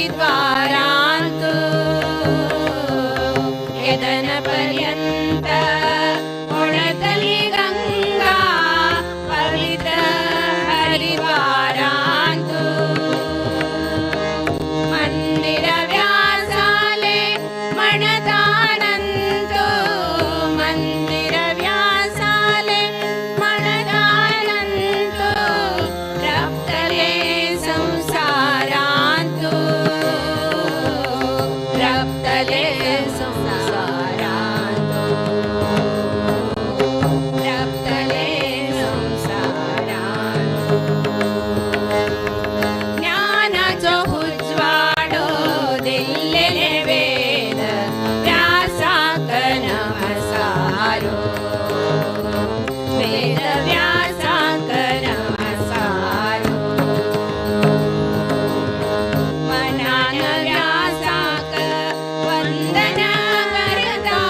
हरिद्वारान्तु यदनपर्यन्त उणतली गंगा पवित्र हरिद्वारान्तु मंदिर व्यासाले मणदानन्तु मंदिर व्यासाले मणदानन्तु रप्तले संसारान्तु रप्तले संसारान्तु रप्तले संसारान्तु ज्ञानाचो उज्वाडो दिल्लेले वेद व्यासाक नमस्कारो वेद व्यासाक नमस्कारो मनान व्यासाक वंदन करता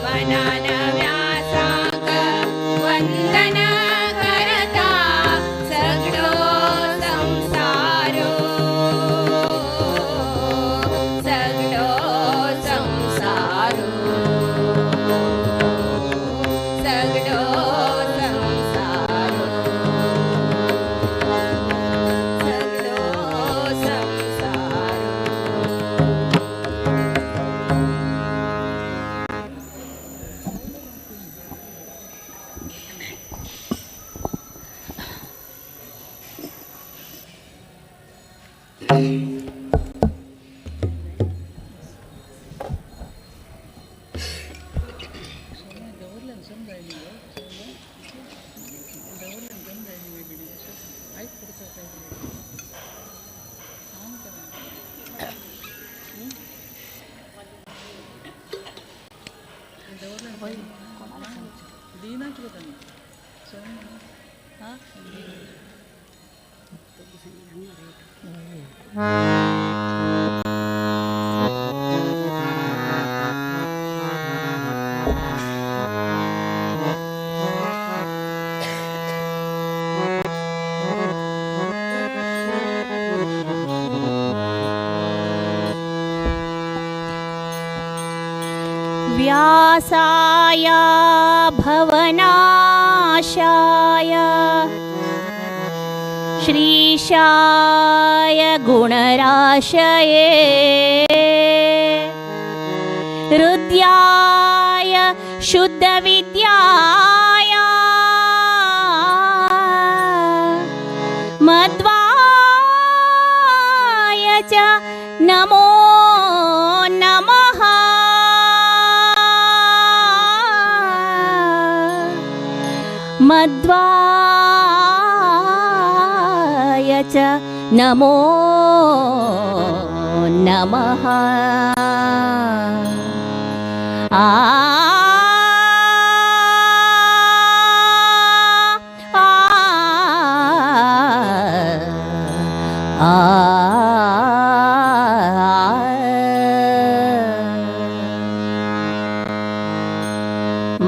मनान व्यासाक वंदन करता सगळो संसारो सगळो संसारो सगळो संसारो सगळो संसारो व्यासाय भवनाशाय श्रीशाय गुणराशये हृद्याय शुद्धविद्याय मध्वाय च नमो नमः मध्वाय च नमो नमः आ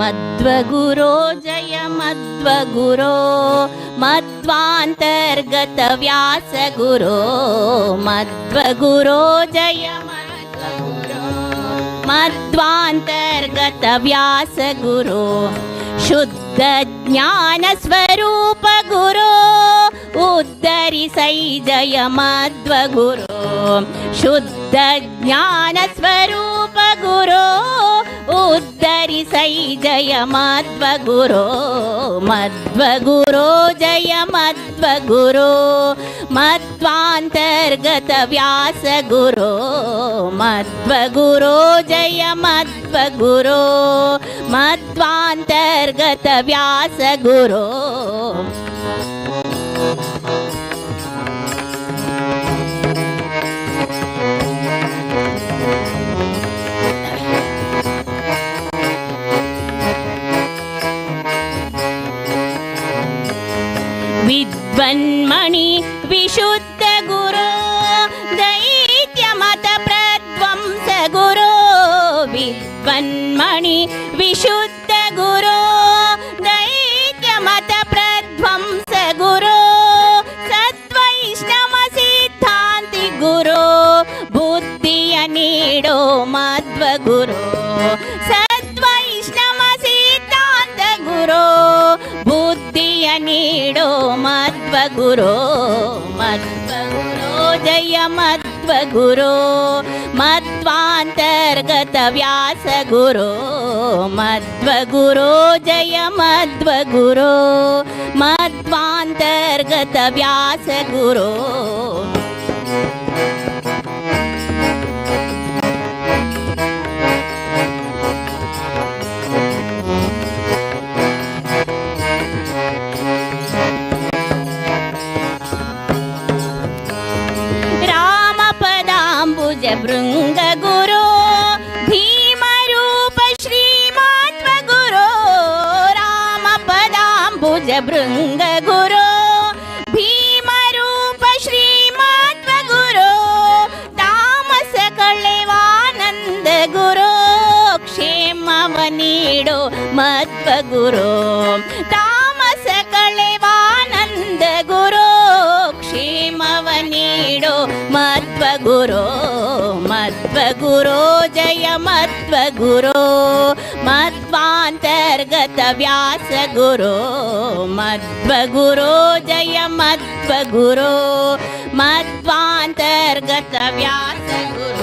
मध्वगुरो जय मध्वगुरो मध्वांतर्गत व्यासगुरो मध्वगुरो जय मध्वगुरो मध्वांतर्गत व्यासगुरो शुद्ध ज्ञान स्वरूप गुरो उद्धरिसै जय मध्वगुरो शुद्ध ज्ञान स्वरूप गुरो उद्धरिसै जय मध्वगुरो मध्वगुरो जय मध्वगुरो मध्वांतर्गत व्यासगुरो मध्वगुरो जय मध्वगुरो मध्वांतर्गत व्यासगुरो विद्वन्मणि विशुद्ध गुरो दैत्यमत प्रध्वंस गुरो विद्वन्मणि विशुद्ध गुरो दैत्यमत प्रध्वंस गुरो सद्वैष्णव सिद्धान्ति गुरो गुरो सद्वैष्णव सिद्धांत गुरो बुद्धिय नीडो मध्वगुरो मध्वगुरो जय मध्वगुरो मध्वांतर्गत व्यास गुरो मध्वगुरो जय मध्वगुरो मध्वांतर्गत व्यास गुरो भृंग गुरो भीमरूप श्रीमध्वगुरो राम पदाम्बुज भृंग गुरो भीमरूप श्रीमध्वगुरो तामस कळेवानंद गुरो क्षेमवनीडो मध्वगुरो तामस कळेवानंद गुरो क्षेमवनीडो मध्वगुरो मध्वगुरो जय मध्वगुरो मध्वांतर्गत व्यास गुरो मध्वगुरो जय मध्वगुरो मध्वांतर्गत व्यास गुरो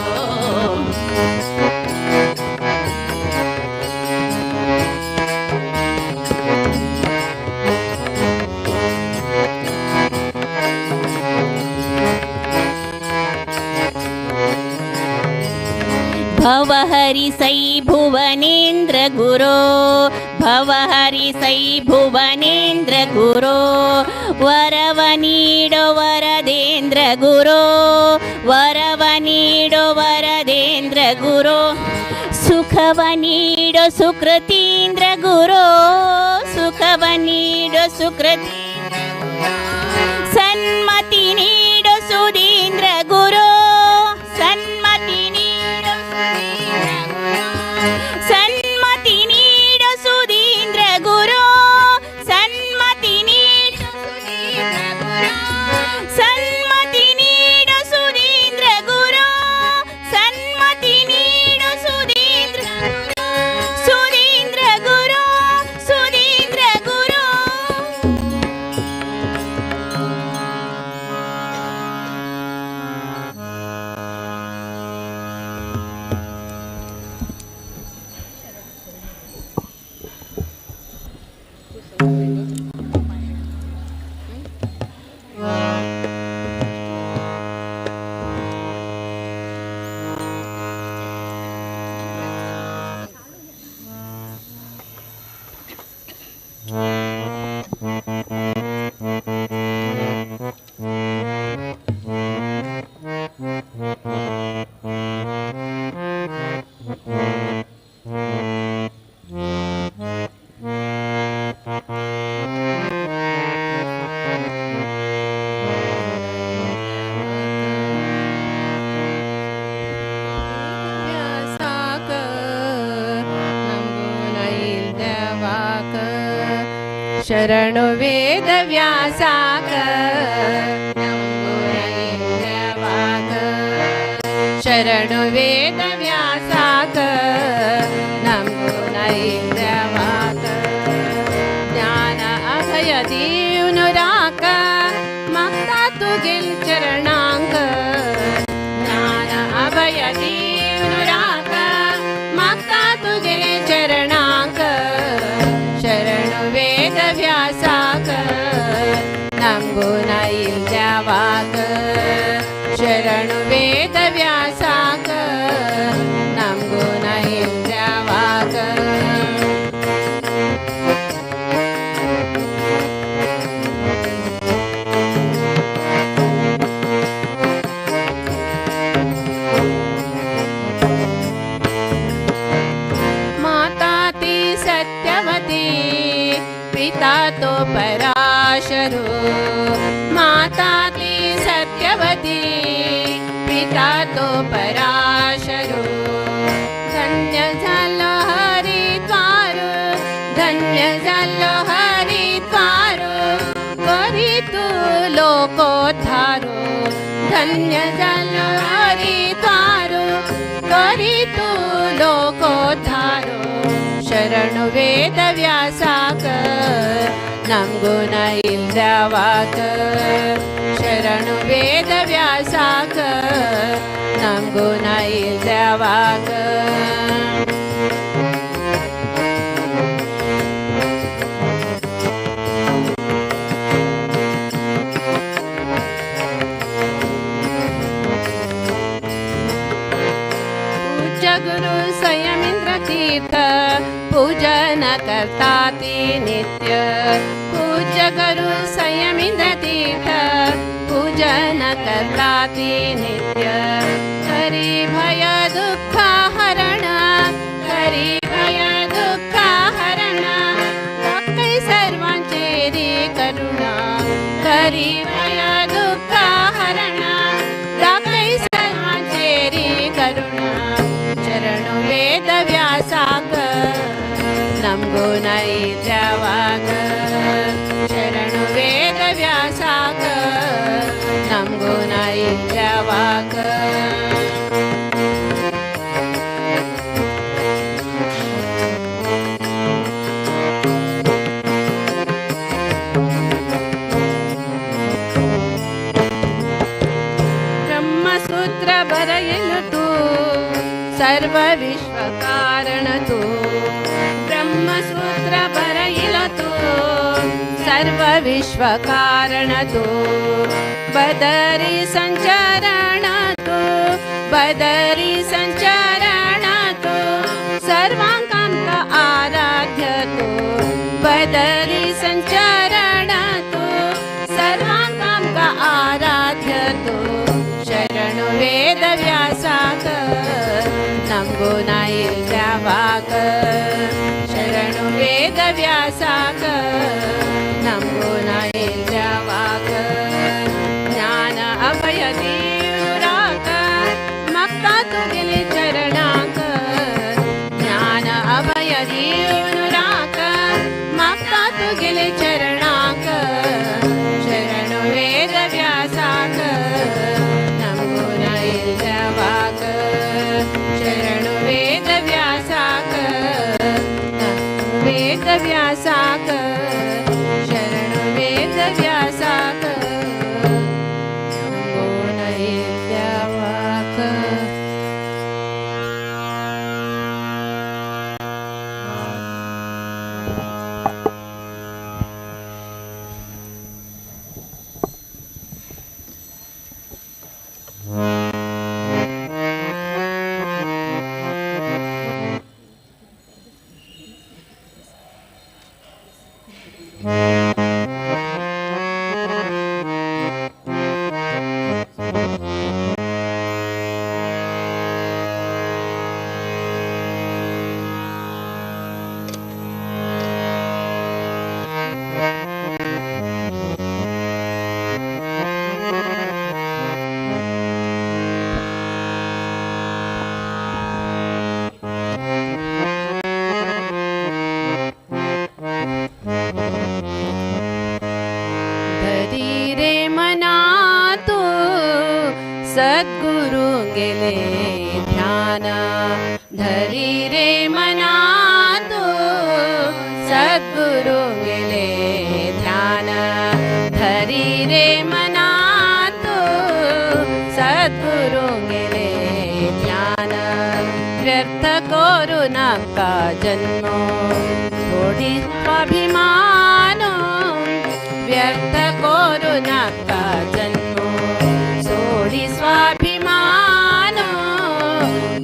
भवहरि सै भुवनेन्द्र गुरो भवहरि भुवनेन्द्र गुरो वरवनीडो वरदेन्द्र गुरो वरवनीडो वरदेन्द्र गुरो सुखवनीडो सुकृतीन्द्र गुरो सुखवनीडो सुकृतीन्द्र सन्मति नीडो सुधीन्द्र गुरो सन्मति नीडो सन्मति नीडो सुधीन्द्र गुरो सन्मति नीडो सन्मति नीडो सुधीन्द्र गुरो सन्मति नीडो सुधीन्द्र सुधीन्द्र गुरो सुधीन्द्र गुरो ಶರಣು ವೇದ ವ್ಯಾಸಾಕ ಶರಣು ವೇದ ವ್ಯಾಸಾಕ ನಮೋ ನೈಂದ್ರವಾಕ ಜ್ಞಾನ ಅಭಯ ದೀನುರಾಕ ಮಕ್ತ ತುಗಿಲ್ ಚರಣಾಂಕ ಜ್ಞಾನ ಅಭಯ ದೀನುರಾಕ ಮಕ್ತ ತುಗಿಲ್ ಚರಣಾಂಕ ಶರಣು ವೇದ ವ್ಯಾಸಾಕ ನಮಗೂ ನೈಂದ್ರವಾಕ ಶರಣು ವೇದ ವ್ಯಾಸಾಕ ನಮಗೂ ನೈಂದ್ರವಾಕ ಮಾತಾತಿ ಸತ್ಯವತಿ ಪಿತಾ ತೋ ಪರಾಶರೋ ಮಾತಾತಿ ಸತ್ಯವತಿ पिता तो पराशरो धन्य झालो हरिद्वार धन्य झालो हरिद्वार करी तू लोकोद्धारो धन्य झालो हरिद्वार करी तू ಶರಣು ವೇದ ವ್ಯಾಸಾಕ ನಮ್ಗುಣ ಇಲ್ದವಾಕ ಶರಣು ವೇದ ವ್ಯಾಸಾಕ ನಮ್ಗುಣ ಇಲ್ದವಾಕ गुरु संयमेंद्र तीर्थ पूजन करता ती नित्य पूज्य गुरु संयमेंद्र तीर्थ पूजन करता ती नित्य हरि भय दुःख हरण हरि भय दुःख हरण भक्ति सर्वांचे रे करुणा हरि भय दुःख हरण भक्ति सर्वांचे रे करुणा ಶರಣು ವೇದ ವ್ಯಾಸಾಕ ನಮ್ಗುಣ ಇಲ್ದವಾಕ ಶರಣು ವೇದ ವ್ಯಾಸಾಕ ನಮ್ಗುಣ ಇಲ್ದವಾಕ ಬ್ರಹ್ಮಸೂತ್ರ ಬರೆಯಲು सर्व विश्व कारण तू ब्रह्मसूत्र बरइल तू सर्व विश्व कारण तू बदरी संचरण तू बदरी संचरण तू सर्वांकांत आराध्य तू बदरी संचरण तू सर्वांकांत आराध्य तू शरणु वेद व्यासाक नम्गुण इल्दवाक शरणु वेद व्यासाक नम्गुण इल्दवाक ज्ञान अभय देवराक मक्ता तुगिले चरणाक ज्ञान अभय देवराक मक्ता तुगिले चरणाक शरणु वेद व्यासाक नम्गुण इल्दवाक शरणु वेद व्यासाक वेद व्यासाक शरणु वेद व्यासाक नम्गुण इल्दवाक सद्गुरु गेले ध्यान धरी रे मना तू सद्गुरु गेले ध्यान धरी रे मना तू सद्गुरु गेले ध्यान व्यर्थ करू नका जन्म थोडी स्वाभिमान व्यर्थ करू नका जन्म सोडी स्वाभिमान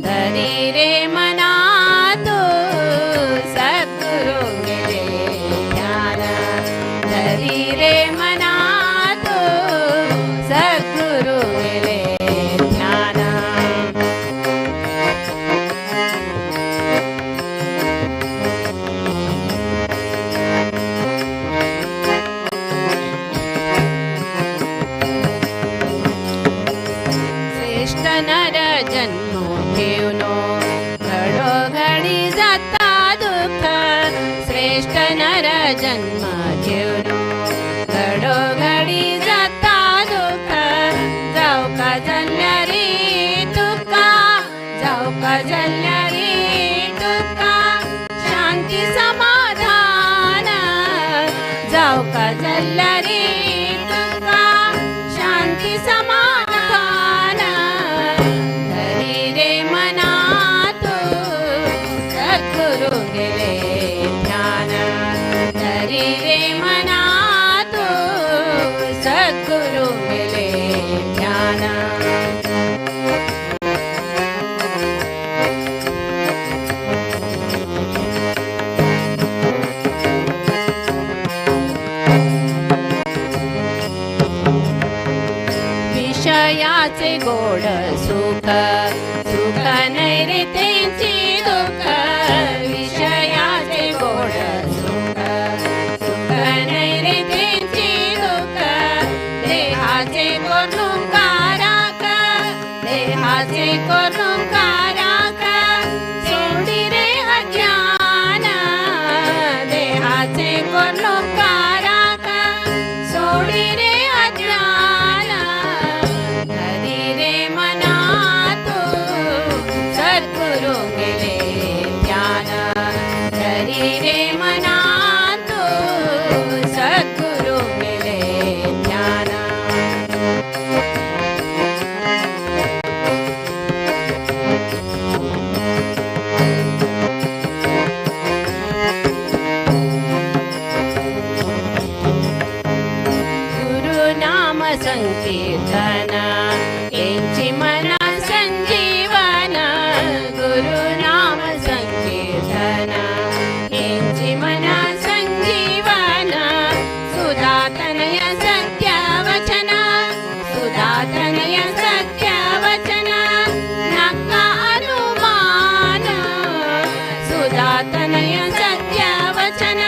धरी रे मना तू सद्गुरु गेले ध्यान धरी रे मना तू सद्गुरु गेले ध्यान नर जन्म घेऊनो घडोघडी जाता दुःख श्रेष्ठ नर जन्म घेऊनो घडोघडी जाता दुःख जाऊ का जल्ल्या रे तुका जाऊ का जल्ल्या रे तुका शांती विषयाचे गोड सुख सुख नाही रे त्यांची दुःख विषयाचे गोड सुख सुख नाही रे त्यांची दुःख देहाचे करून काराक देहाचे करून काराक सोडी रे अज्ञान देहाचे करून काराक सोडी रे अज्ञान धरी रे मना तू सद्गुरु गेले ध्यान धरी रे मना तू सद्गुरु गेले ध्यान गुरुनाम संकीर्तन यांची मना संजीवन गुरुनाम संकीर्तन यांची मना संजीवन सुधातनय सत्य वचन सुधातनय सत्य वचन नका अनुमान सुधातनय सत्य वचन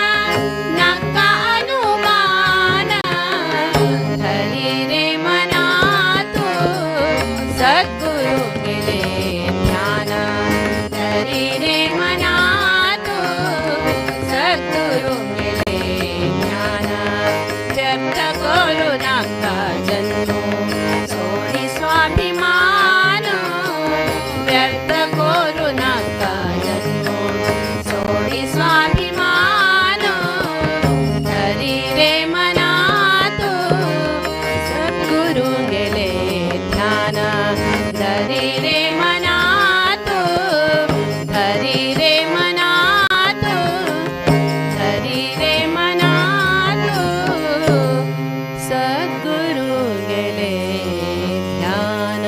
नका अनुमान धरी रे मना तू सद्गुरु गेले ध्यान धरी रे मना तू सद्गुरु गेले ध्यान व्यक्त करू नका जन्मो सोडी स्वाभिमान व्यक्त करू नका जन्मो सोडी स्वाभिमान धरी रे मना तू सद्गुरु गेले ध्यान धरी रे मना तू धरी रे मना तू धरी रे मना तू सद्गुरु गेले ध्यान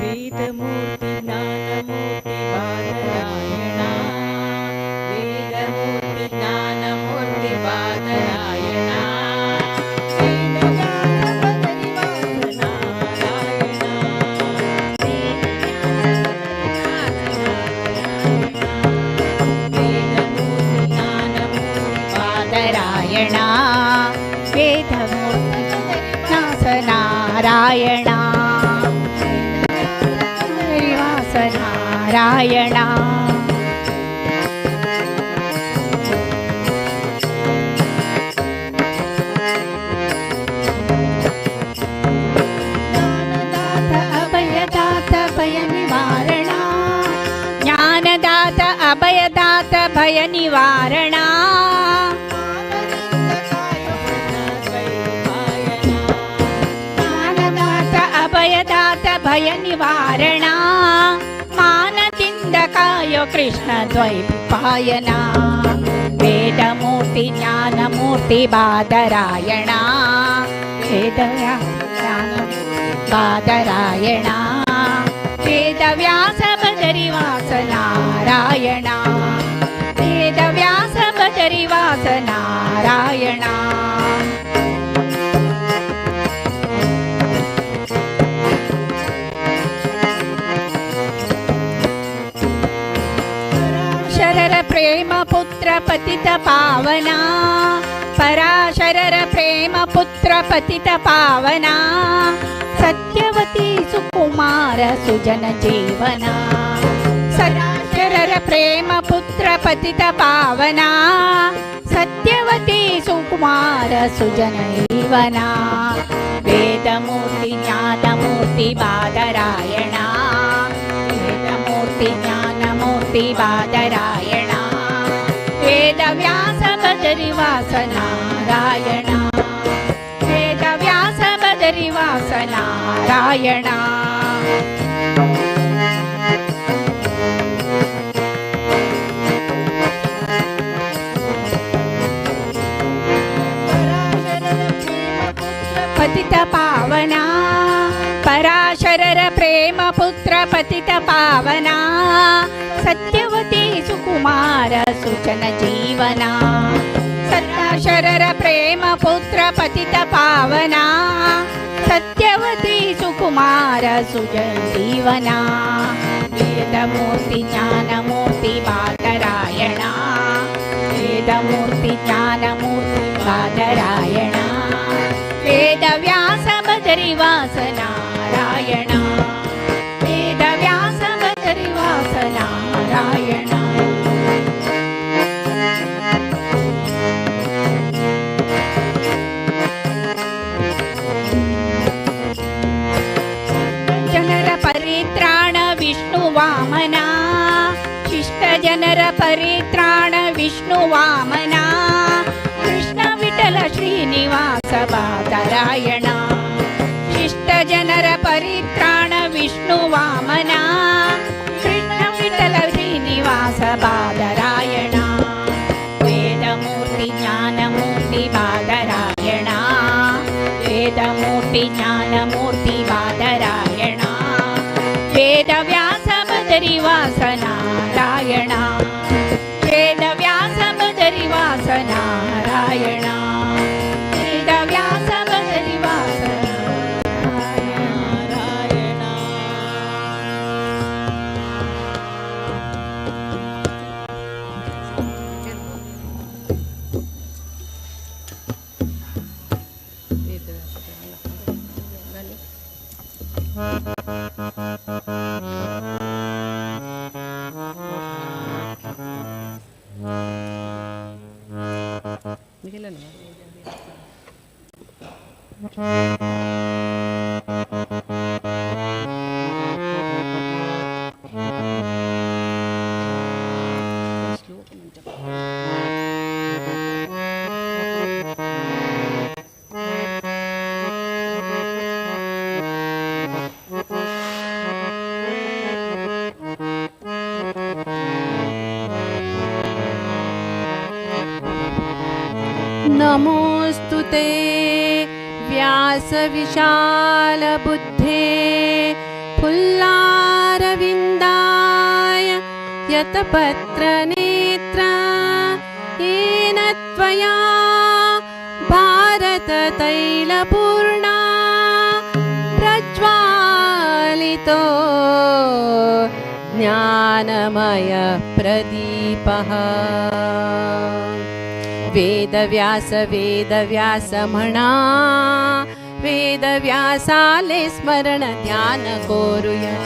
वेदमूर्ति ज्ञानमूर्ति बादरायणा वेदमूर्ति ज्ञानमूर्ति बादरायणा वेदमूर्ति नारायणा नारायणा अभयदात भय निवारणा ज्ञानदात अभयदात भय निवारणा ज्ञानदात अभयदात भय निवारणा मानतिंद कायो कृष्ण द्वैपायना वेदमूर्ति ज्ञानमूर्ति बादरायणा बादरायणा वेदव्यास बदरिवास नारायणा वेदव्यास बदरिवास नारायणा शरर प्रेम पुत्र पतित पावना पराशरर प्रेम पुत्र पतित पावना सत्य सत्यवती सुकुमार सुजन जीवना सदाशरर प्रेम पुत्र पतित पावना सत्यवती सुकुमार सुजन जीवना वेदमूर्ति ज्ञानमूर्ति बादरायणा वेदमूर्ति ज्ञानमूर्ति बादरायणा वेदव्यास बदरिवास नारायणा वेदव्यास बदरिवास नारायणा पतित पावना पराशरर प्रेम पुत्र पतित पावना सत्यवती सुकुमार सुजन जीवना सदाशरर प्रेम पुत्र पतित पावना सत्यवती सुकुमार सुजन जीवना वेदमूर्ति ज्ञानमूर्ति बादरायणा वेदमूर्ति ज्ञानमूर्ति बादरायणा वेदव्यास बदरिवास नारायणा वेदव्यास बदरिवास नारायणा जनर परित्राण विष्णु वामना शिष्ट जनर परित्राण विष्णु वामना कृष्ण विठल श्रीनिवास बादरायणा शिष्ट जनर परित्राण विष्णु वामना कृष्ण विठल श्रीनिवास बादरायणा वेदमूर्ति ज्ञानमूर्ति बादरायणा वेदमूर्ति ज्ञानमूर्ति बादरायणा वेदव्यास बदरिवास नारायणा वेदव्यास बदरिवास नारायणा वेदव्यास बदरिवास नारायणा नमोऽस्तु ते व्यास विशाल बुद्धे फुल्लारविन्दाय यतपत्र नेत्र येन त्वया भारत तैलपूर्णा प्रज्वालितो ज्ञानमय प्रदीपः वेदव्यास वेदव्यास म्हणा वेदव्यासाले स्मरण ध्यान कोरुया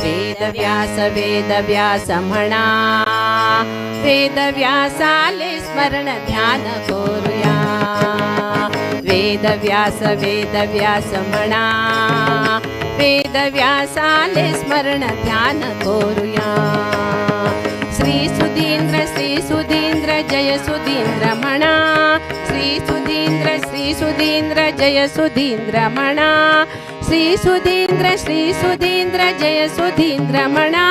वेदव्यास वेदव्यास म्हणा वेदव्यासाले स्मरण ध्यान कोरुया वेदव्यास वेदव्यास म्हणा वेदव्यासाले स्मरण ध्यान कोरुया श्री सुधींद्र जय सुधींद्र म्हणा श्री सुधींद्र जय सुधींद्र म्हणा श्री सुधींद्र जय सुधींद्र म्हणा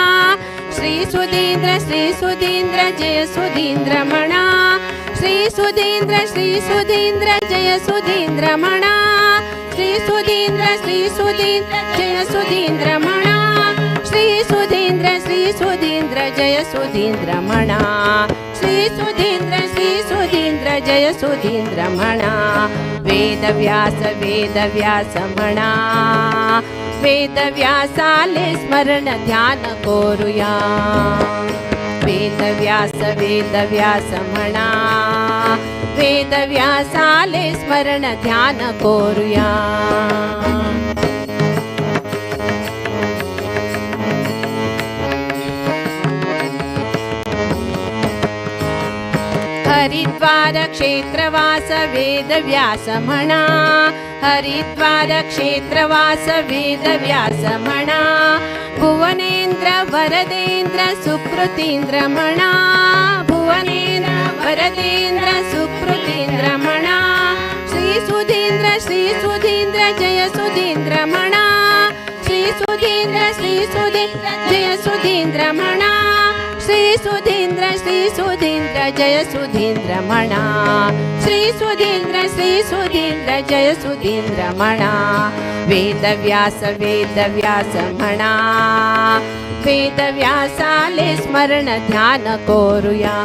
श्री सुधींद्र जय सुधींद्र म्हणा श्री सुधींद्र जय सुधींद्र म्हणा श्री सुधींद्र जय सुधींद्र म्हणा श्री सुधींद्र जय सुधींद्र म्हणा श्री सुधींद्र जय सुधींद्र म्हणा वेदव्यास म्हणा वेदव्यासाले स्मरण ध्यान कोरुया वेदव्यास म्हणा वेदव्यासाले स्मरण ध्यान कोरुया हरिद्वार क्षेत्रवास वेदव्यास म्हणा हरिद्वार क्षेत्रवास वेदव्यास म्हणा भुवनेन्द्र वरदेन्द्र सुकृतीन्द्र म्हणा भुवनेन्द्र वरदेन्द्र सुकृतीन्द्र म्हणा श्री सुधींद्र जय सुधींद्र म्हणा श्री सुधींद्र जय सुधींद्र म्हणा श्री सुधींद्र जय सुधींद्र म्हणा श्री सुधींद्र जय सुधींद्र म्हणा वेदव्यास म्हणा वेदव्यासाले स्मरण ध्यान करूया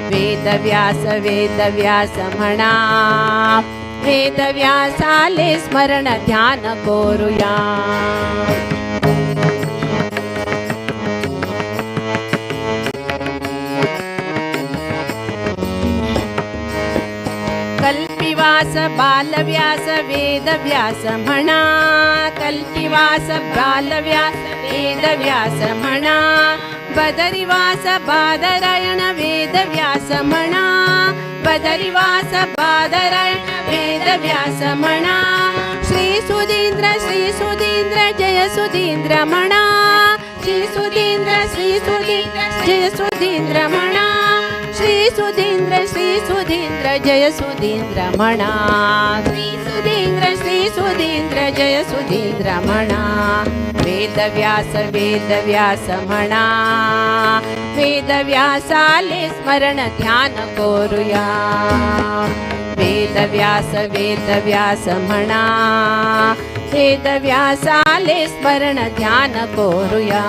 वेदव्यास म्हणा वेदव्यासाले स्मरण ध्यान करूया कल्पिवास बालव्यास वेदव्यास म्हणा कल्पिवास बालव्यास वेदव्यास म्हणा बदरिवास बादरायण वेदव्यास म्हणा बदरिवास बादरायण वेदव्यास म्हणा श्री सुधींद्र जय सुधींद्र म्हणा श्री सुधींद्र जय सुधींद्र म्हणा श्री सुधींद्र जय सुधींद्र म्हणा श्री सुधींद्र जय सुधींद्र म्हणा वेदव्यास म्हणा वेदव्यासाले स्मरण ध्यान करूया वेदव्यास म्हणा वेदव्यासाले स्मरण ध्यान करूया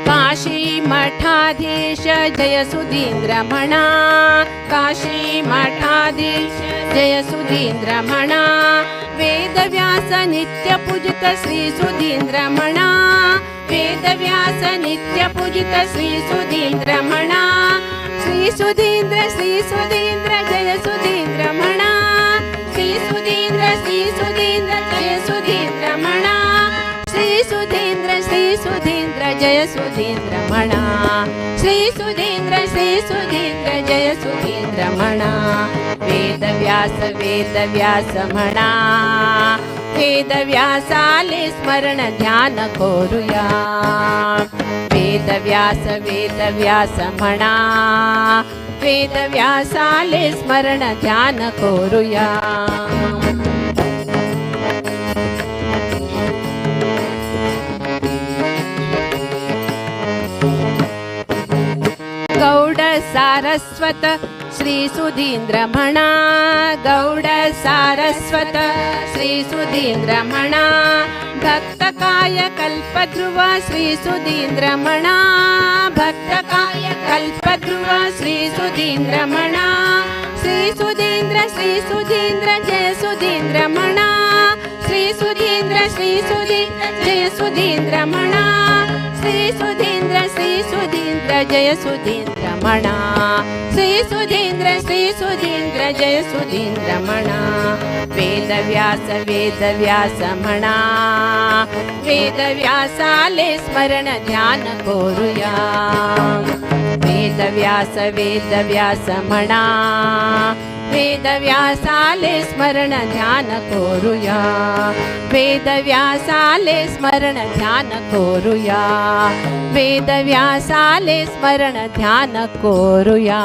काशी मठाधीश जय सुधींद्र म्हणा काशी मठाधीश जय सुधींद्र म्हणा वेदव्यास नित्य पूजित श्री सुधींद्र म्हणा वेदव्यास नित्य पूजित श्री सुधींद्र म्हणा श्री सुधींद्र जय सुधींद्र म्हणा श्री सुधींद्र जय सुधींद्र म्हणा श्री सुधींद्र जय सुधींद्र म्हणा श्री सुधींद्र जय सुधींद्र म्हणा वेदव्यास म्हणा वेदव्यासाले स्मरण ध्यान करूया वेदव्यास म्हणा वेदव्यासाले स्मरण ध्यान करूया गौड सारस्वत श्री सुधींद्र म्हणा गौड सारस्वत श्री सुधींद्र म्हणा भक्तकाय कल्पध्रुव श्री सुधींद्र म्हणा भक्तकाय कल्पध्रुव श्री सुधींद्र म्हणा श्री सुधींद्र जय सुधींद्र म्हणा श्री सुधींद्र जय सुधींद्र म्हणा श्री सुधींद्र जय सुधींद्र म्हणा श्री सुधींद्र जय सुधींद्र म्हणा वेदव्यास म्हणा वेदव्यासाले स्मरण ध्यान करूया वेदव्यास म्हणा वेदव्यासाले स्मरण ध्यान करूया वेदव्यासाले स्मरण ध्यान करूया वेदव्यासाले स्मरण ध्यान करूया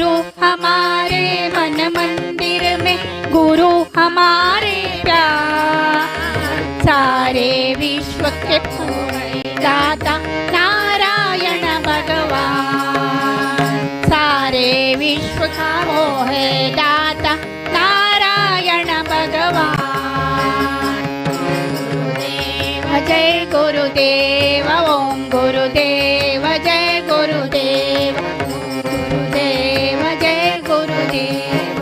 गुरु हमारे मन मंदिर में, गुरु हमारे प्यार, सारे विश्व के दाता नारायण भगवान, सारे विश्व का वो है दाता नारायण भगवान। जय गुरुदेव, ओम गुरुदेव, जय गुरुदेव, गुरुदेव जय गुरुदेव।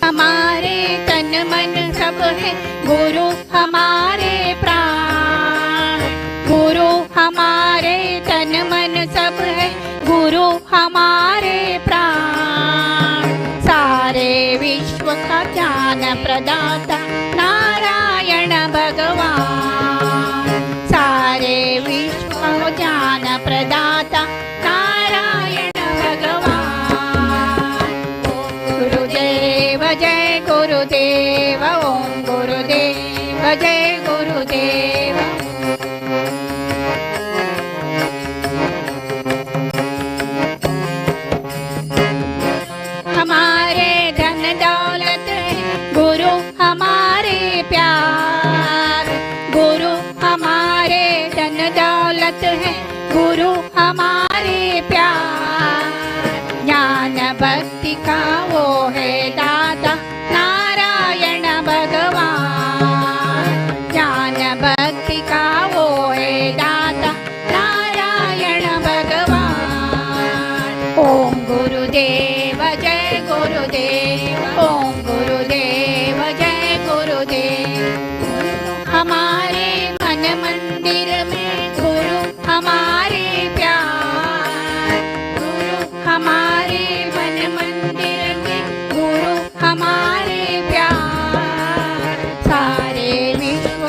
हमारे तन मन सब है गुरु हमारे प्राण, गुरु हमारे तन मन सब है गुरु हमारे प्राण, सारे विश्व का ज्ञान प्रदाता नारायण भगवान, सारे विश्व का ज्ञान प्रदाता नारायण भगवान। गुरुदेव जय गुरुदेव, ओम गुरुदेव जय गुरुदेव। हमारे धन दौलत है गुरु हमारे प्यार, गुरु हमारे धन दौलत है गुरु हमारे प्यार, ज्ञान भक्ति का वो है दाता नारायण भगवान, ज्ञान भक्ति का वो है दाता नारायण भगवान। ओम गुरुदेव जय गुरुदेव, ओम गुरुदेव जय गुरुदेव। हमारे मन मंदिर में गुरु हमारे प्यार, गुरु हमारे मन मंदिर में गुरु हमारे प्यार, सारे विश्व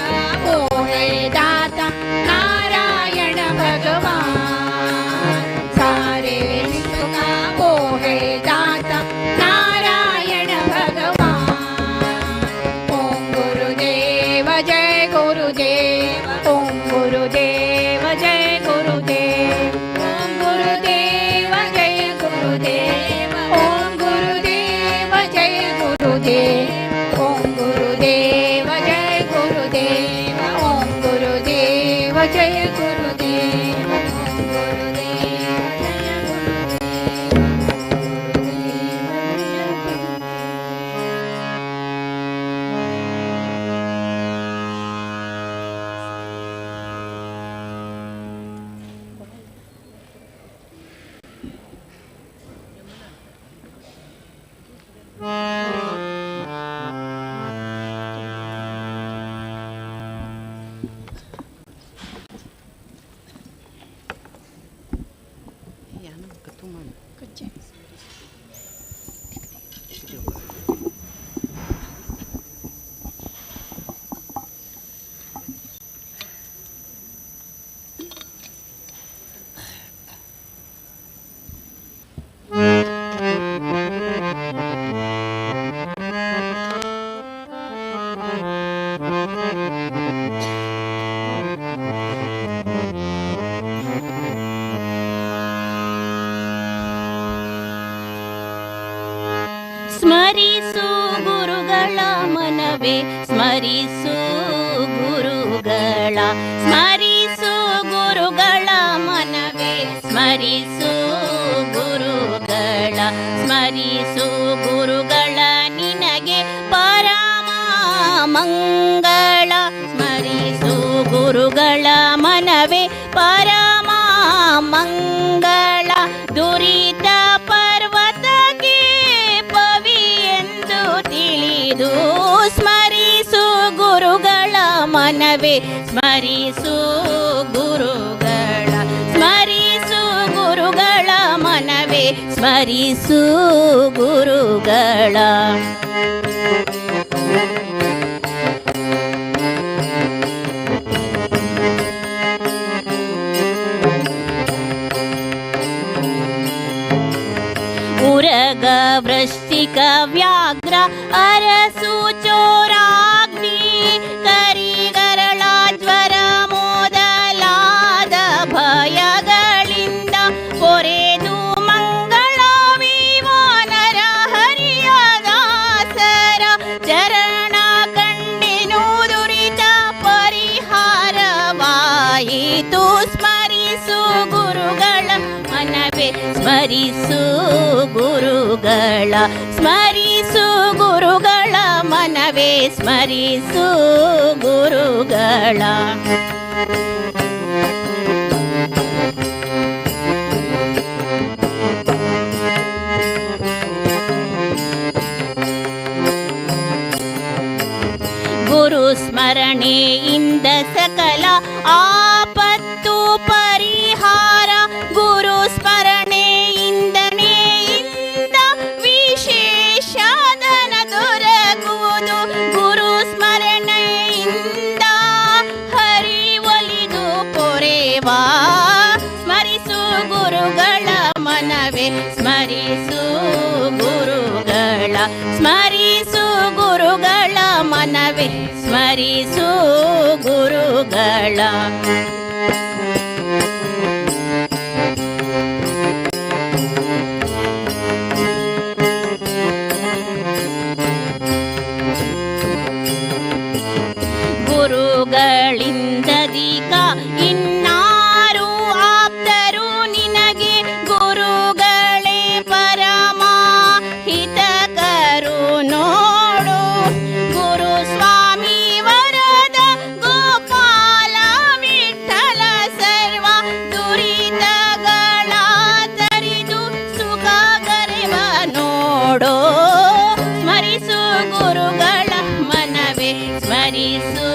वो है दाता नारायण भगवान, सारे विश्व का वो है दाता नारायण भगवान। ओम गुरुदेव जय गुरुदेव, ओम गुरुदेव जय गुरुदेव, ओम गुरुदेव जय गुरुदेव, ओम गुरुदेव जय गुरुदेव, ओम गुरुदेव जय गुरुदेव, ओम गुरुदेव जय गुरुदेव, ओम गुरुदेव ಸ್ಮರಿಸು ಗುರುಗಳ ಮನವೇ, ಸ್ಮರಿಸು ಗುರುಗಳ, ಸ್ಮರಿಸು ಗುರುಗಳ ಮನವೇ, ಸ್ಮರಿಸು ಗುರುಗಳ, ಸ್ಮರಿಸು ಗುರುಗಳ ನಿನಗೆ ಪರಮ ಮಂಗಳ, ಸ್ಮರಿಸು ಗುರುಗಳ ಮನವೇ ಪರಮ ಮಂಗಳ, ದುರಿತ ಪರ್ವತಕ್ಕೆ ಪವಿ ಎಂದು ತಿಳಿದು ಸ್ಮರಿಸು ಗುರುಗಳ ಮನವೇ, ಸ್ಮರಿಸು ಗುರುಗಳ, ಸ್ಮರಿಸು ಗುರುಗಳ ಮನವೇ, ಸ್ಮರಿಸು ಗುರುಗಳ. ಉರಗ ವೃಶ್ಚಿಕ ವ್ಯಾಘ್ರ ಅರಸು ಚೋರಾಗ್ನಿ ಕರಿಗರಳ ಜ್ವರ ಸ್ಮರಿಸು ಗುರುಗಳ ಸ್ಮರಿಸು ಗುರುಗಳ ಮನವೇ ಸ್ಮರಿಸು ಗುರುಗಳ ಗುರು ಸ್ಮರಣೆಯಿಂದ ಸಕಲ ಆಪತ್ತು ಪರಿಹಾರ ಗುರು ಸ್ಮರಣೆಯಿಂದನೇ ಇಂದ ವಿಶೇಷ ಧನ ದೊರಕುವುದು ಗುರು ಸ್ಮರಣೆಯಿಂದ ಹರಿ ಒಲಿದು ಪೊರೆವಾ ಸ್ಮರಿಸು ಗುರುಗಳ ಮನವೇ ಸ್ಮರಿಸು ಗುರುಗಳ ಸ್ಮರಿಸು ಗುರುಗಳ ಮನವೇ ಸ್ಮರಿಸು ಗುರುಗಳ ಗುರುಗಳಿಂದದೀಗ ಇನ್ನಾರು ಆಪ್ತರು ನಿನಗೆ ಗುರುಗಳೇ ಪರಮ ಹಿತಕರು ನೋಡು ಗುರು ಸ್ವಾಮಿ ವರದ ಗೋಪಾಲ ವಿಠಲ ಸರ್ವ ದುರಿತಗಳ ತರಿದು ಸುಖ ಕರೆವ ನೋಡೋ ಸ್ಮರಿಸು ಗುರುಗಳ ಮನವೇ ಸ್ಮರಿಸು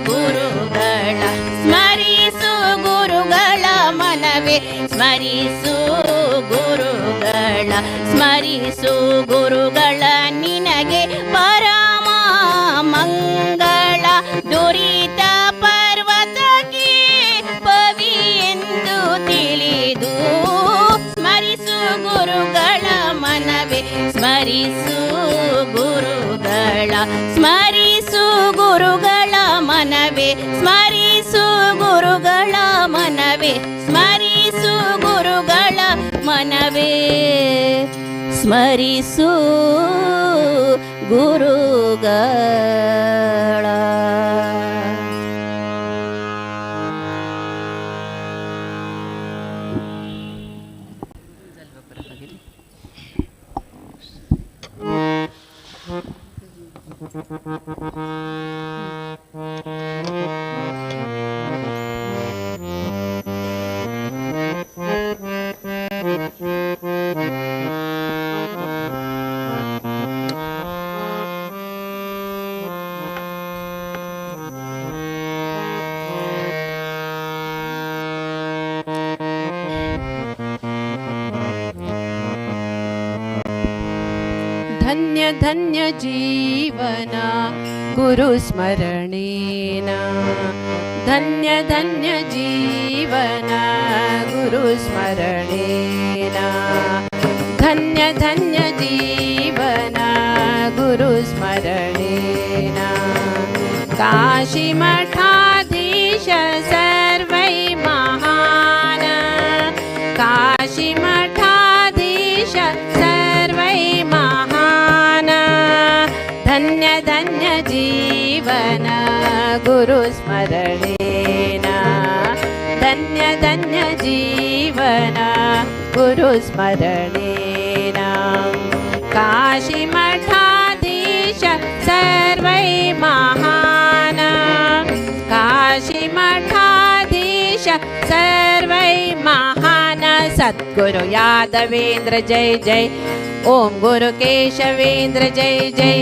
ಗುರುಗಳ ಸ್ಮರಿಸು ಗುರುಗಳ ಮನವೇ ಸ್ಮರಿಸು ಗುರುಗಳ ಸ್ಮರಿಸು ಗುರುಗಳ ನಿನಗೆ ಪರಮ ಮಂಗಳ ದುರಿತ ಪರ್ವತಕ್ಕೆ ಪವಿ ಎಂದು ತಿಳಿದು ಸ್ಮರಿಸು ಗುರುಗಳ ಮನವೇ ಸ್ಮರಿಸು ಗುರುಗಳ ಸ್ಮರಿಸು ಗುರುಗಳ ಮನವೇ ಸ್ಮರಿಸು ಗುರುಗಳ ಮನವೇ ಸ್ಮರಿಸು ಗುರುಗಳ ಮನವೇ ಸ್ಮರಿಸು ಗುರುಗಳ धन्य धन्य जीवन गुरु स्मरणेन धन्य धन्य जीवन गुरु स्मरणेन धन्य धन्य जीवन गुरु स्मरणेन काशी मठाधीश सर्वै महान काशी मठाधीश सर्वै महान धन्य धन्य जीवन गुरु स्मरणेन धन्य धन्य जीवन गुरु स्मरणेन काशी मठाधीश सर्वै महान काशी मठाधीश सर्वै महान सद्गुरु यादवेंद्र जय जय ओम गुरु केशवेंद्र जय जय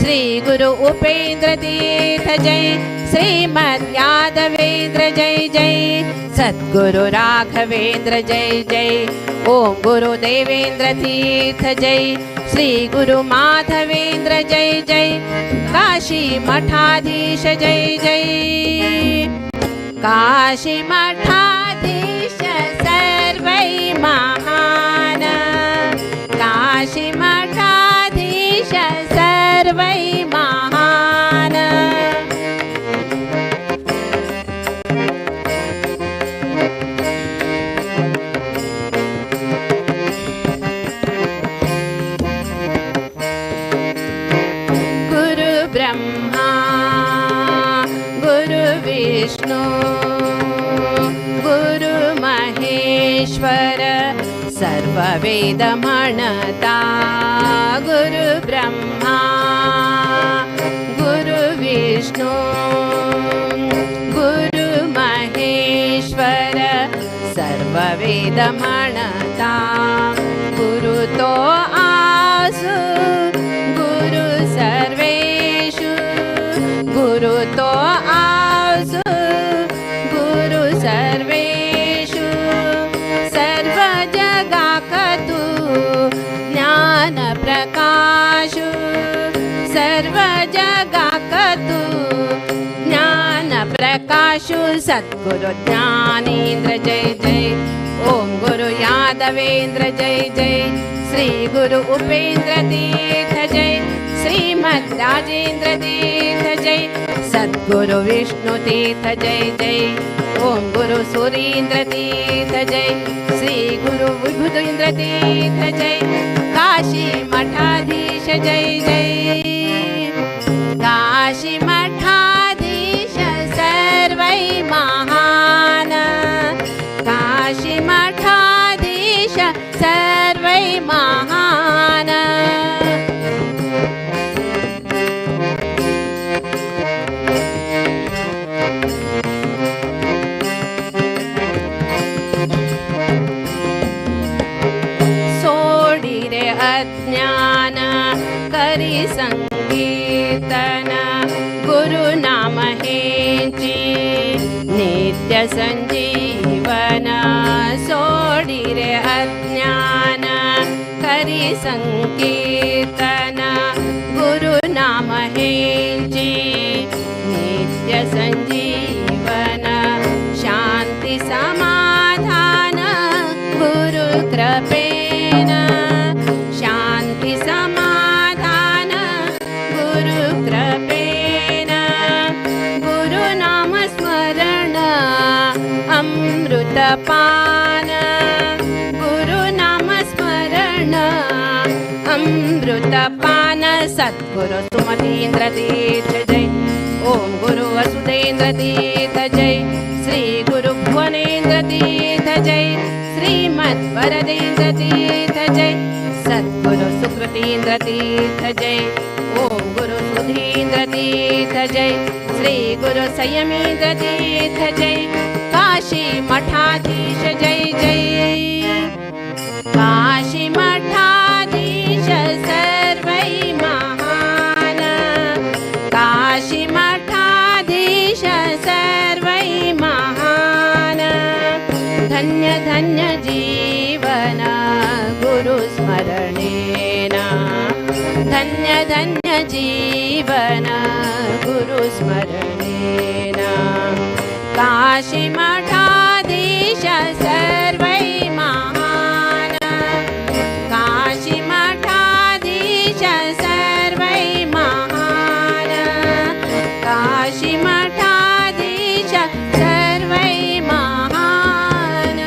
श्री गुरु उपेंद्र तीर्थ जय श्रीमद् यादवेंद्र जय जय सद्गुरु राघवेंद्र जय जय ओम गुरु देवेंद्र तीर्थ जय श्री गुरु माधवेंद्र जय जय काशी मठाधीश जय जय काशी मठाधीश सर्वै महान काशी मठाधीश सर्वै महान गुरु ब्रह्मा गुरु विष्णु गुरु महेश्वर सर्ववेद म्हणता गुरु ब्रह्मा गुरु विष्णू गुरु महेश्वर सर्ववेद म्हणता गुरु तो आसु गुरु सर्वेषु गुरु तो आसु गुरु सर्वेषु सर्व जगाकतु ज्ञान प्रकाशु सर्व जगाकतु ज्ञान प्रकाशु सद्गुरु ज्ञानेन्द्र जय जय ओम गुरु यादवेन्द्र जय जय श्री गुरु उपेन्द्र तीर्थ जय श्रीमद् राजेन्द्र तीर्थ जय सद्गुरु विष्णु तीर्थ जय जय ओम गुरु सुरेन्द्र तीर्थ जय श्री गुरु विभुदेन्द्र तीर्थ जय काशी मठाधीश जय जय काशी मठाधीश सर्वै महान काशी मठाधीश सर्वै महान सोडिरे अज्ञान करी संकीर्तन गुरु नाम हेंची नित्य संजीवन सोडिरे अज्ञान करी संकीर्तन गुरु नाम हेंची नित्य संजीवन शांति समाधान गुरु कृपेन शांति समाधान गुरु कृपेन गुरु नाम स्मरण अमृतपान गुरु नाम स्मरण अमृतपान सद्गुरु सुमतीन्द्र तीर्थ जय ओम गुरु वसुदेन्द्र तीर्थ जय श्री गुरु भुवनेन्द्र तीर्थ जय श्रीमद् वरदेन्द्र तीर्थ जय सद्गुरु सुकृतीन्द्र तीर्थ जय ओम गुरु सुधीन्द्र तीर्थ जय श्री गुरु संयमीन्द्र तीर्थ जय काशी मठाधीश जय जय काशी मठाधीश सर्वै महान काशी मठाधीश सर्वै महान धन्य धन्य जीवन गुरु स्मरणेन धन्य धन्य जीवन गुरु स्मरणेन काशी मठाधीश सर्वै महान काशी मठाधीश सर्वै महान काशी मठाधीश सर्वै महान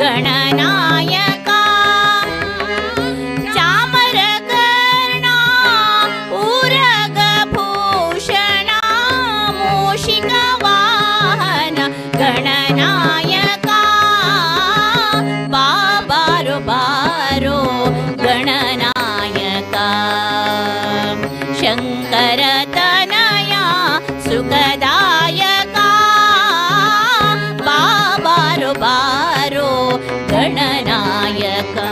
गणनायका चामरकर्णा उरगभूषणा मूषिकवाहन गणनायका बाबारो बारो गणनायका शङ्करतनया सुखदायका बाबारो बारो गणनायका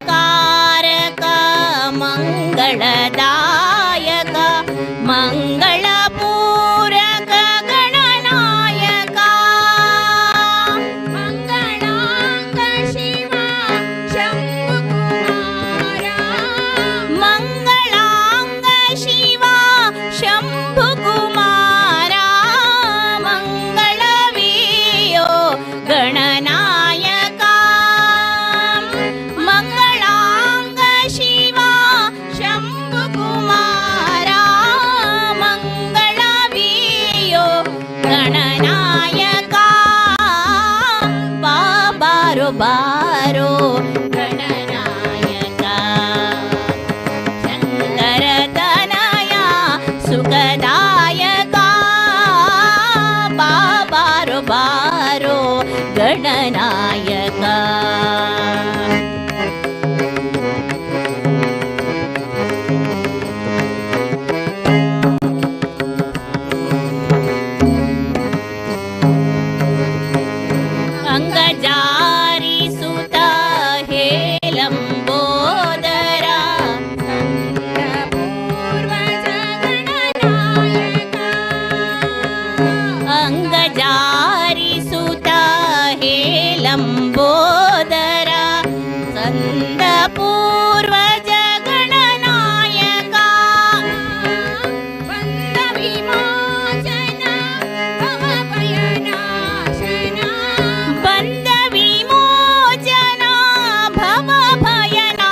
मंगलकारक मंगलदायक मंगलपूरक गणनायक मंगलांग शिव शंभुकुमारा मंगलांग शिव शंभुकुमारा मंगलवीयो गणनायक मंगलांग शिव शंभुकुमारा मंगलवीयो गणनायक बाबारो बारो गणनायक शंकरतनया सुखदायक बाबारो बारो गणनायक अंगजारी सुत हे लंबोदरा पूर्वज गणनायक अंगजारी सुत हे लंबोदरा संद पूर्वज गणनायक वंद विमोचन भवभयनाशन बंद विमोचन भवभयनाशन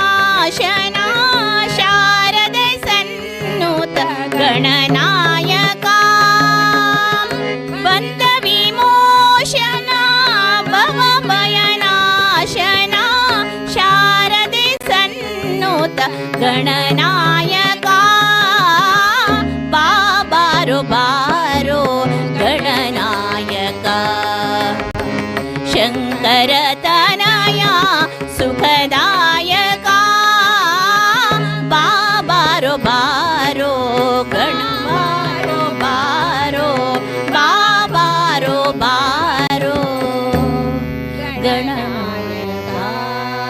शारदे सन्नुत गणनायक बंद विमोचन भवभयनाशन शारदे सन्नुत गणनायक बाबारो बारो गणनायक शंकरतनया सुखदायक बाबारो बारो गणबारो बारो बाबारो बारो गणनायक अम्बा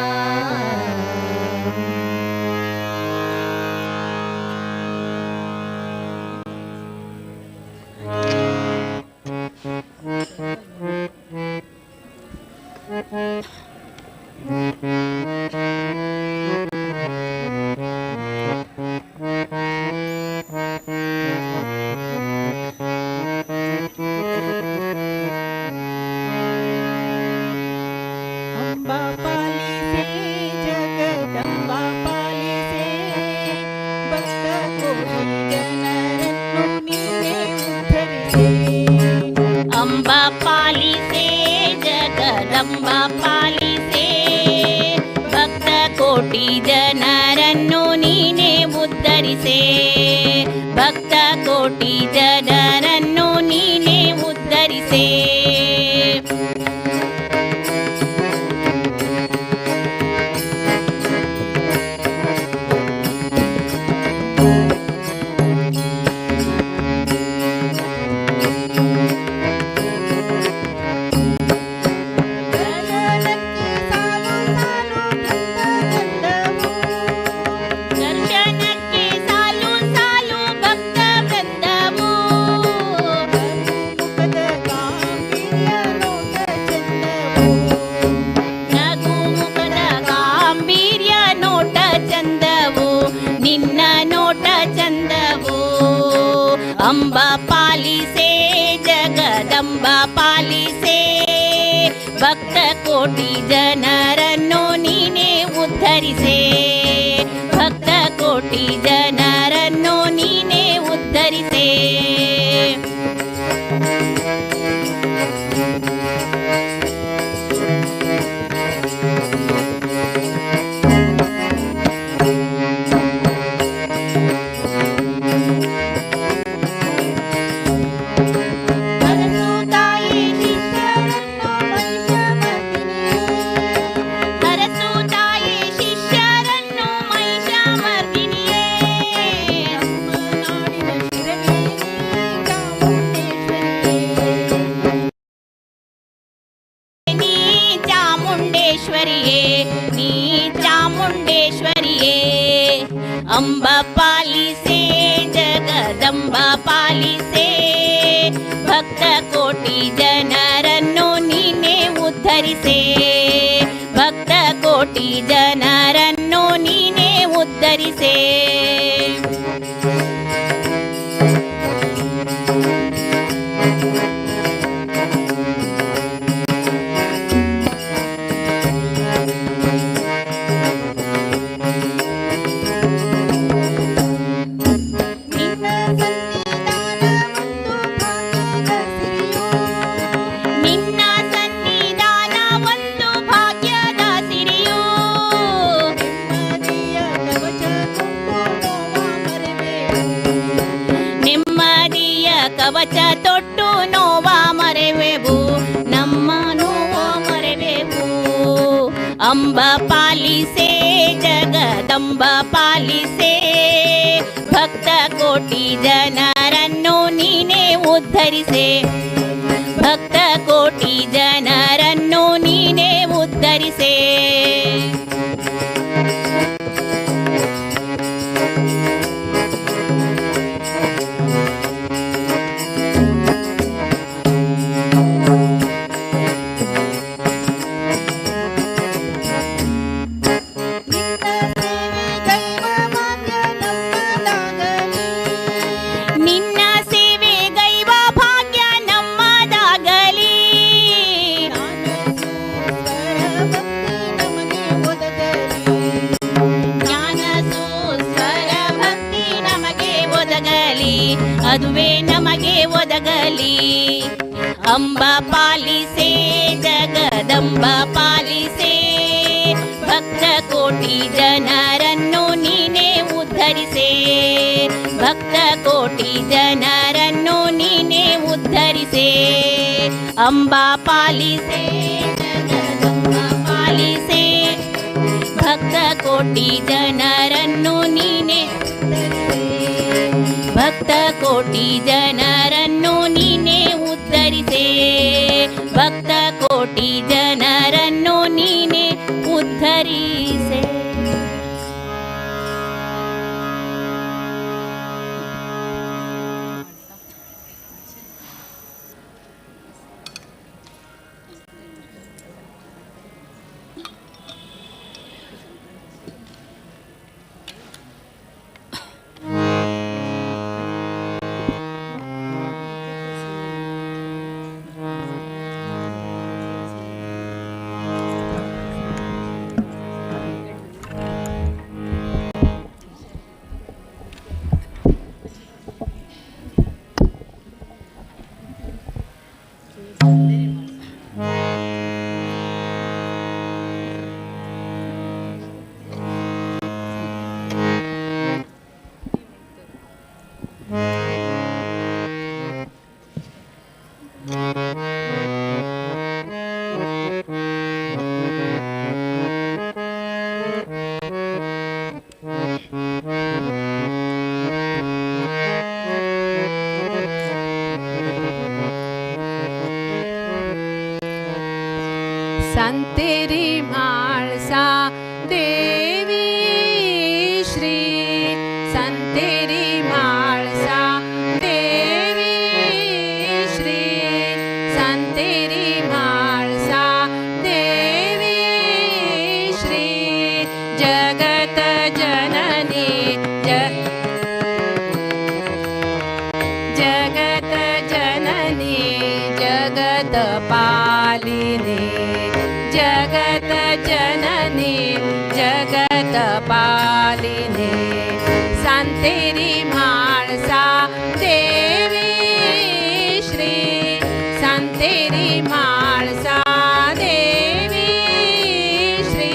पाली से जगदम्बा पाली से भक्त कोटि जनरನ್ನು ನೀನೇ ಉದ್ಧರಿಸೆ अंबा पाली से जगदंबा पाली से भक्त कोटि जनरನ್ನು ನೀನೇ ಉದ್ಧರಿಸೆ ಭಕ್ತ ಕೋಟಿ ಜನರನ್ನು ನೀನೇ ಉದ್ಧರಿಸೆ ದರ್ಶನಕ್ಕೆ ಸಾಲು ಸಾಲು ಭಕ್ತ ವೃಂದವು ಪಾಲಿಸೆ ಭಕ್ತ ಕೋಟಿ ಜನರನ್ನು ನೀನೇ ಉದ್ಧರಿಸೆ ಭಕ್ತ ಕೋಟಿ ಜನರನ್ನು ನೀನೇ ಉದ್ಧರಿಸೆ ನೀ ಚಾಮುಂಡೇಶ್ವರಿಯೇ ಅಂಬ ಪಾಲಿಸೆ ಜಗದಂಬ ಪಾಲಿಸೆ ಭಕ್ತ ಕೋಟಿ ಜನರನ್ನು ನೀನೇ ಉದ್ಧರಿಸೆ ಭಕ್ತ ಕೋಟಿ ಜನರನ್ನು ನೀನೇ ಉದ್ಧರಿಸೆ ಕವಚ ತೊಟ್ಟು ನೋವ ಮರೆವೆವು ನಮ್ಮ ನೋವ ಮರೆವೆವು ಅಂಬ ಪಾಲಿಸೆ ಜಗದಂಬ ಪಾಲಿಸೆ ಭಕ್ತ ಕೋಟಿ ಜನರನ್ನು ನೀನೇ ಉದ್ಧರಿಸೆ ಭಕ್ತ ಕೋಟಿ ಜನರನ್ನು ನೀನೇ ಉದ್ಧರಿಸೆ ಅದುವೇ ನಮಗೆ ಒದಗಲಿ ಅಂಬ ಪಾಲಿಸೆ ಜಗದಂಬ ಪಾಲಿಸೆ ಭಕ್ತ ಕೋಟಿ ಜನರನ್ನು ನೀನೇ ಉದ್ಧರಿಸೆ ಭಕ್ತ ಕೋಟಿ ಜನರನ್ನು ನೀನೇ ಉದ್ಧರಿಸೆ ಅಂಬ ಪಾಲಿಸೆ ಜಗದಂಬ ಪಾಲಿಸೆ ಭಕ್ತ ಕೋಟಿ ಜನರನ್ನು ನೀನೇ ಭಕ್ತ ಕೋಟಿ ಜನರನ್ನು ನೀನೇ ಉದ್ಧರಿಸೆ ಭಕ್ತ ಕೋಟಿ ಜನರನ್ನು ನೀನೇ ಉದ್ಧರಿಸೆ संतेरी म्हाळसा देवी श्री संतेरी म्हाळसा देवी श्री संतेरी म्हाळसा देवी श्री जगत जननी जगत जननी जगत पालिने संतेरी म्हाळसा देवी श्री संतेरी म्हाळसा देवी श्री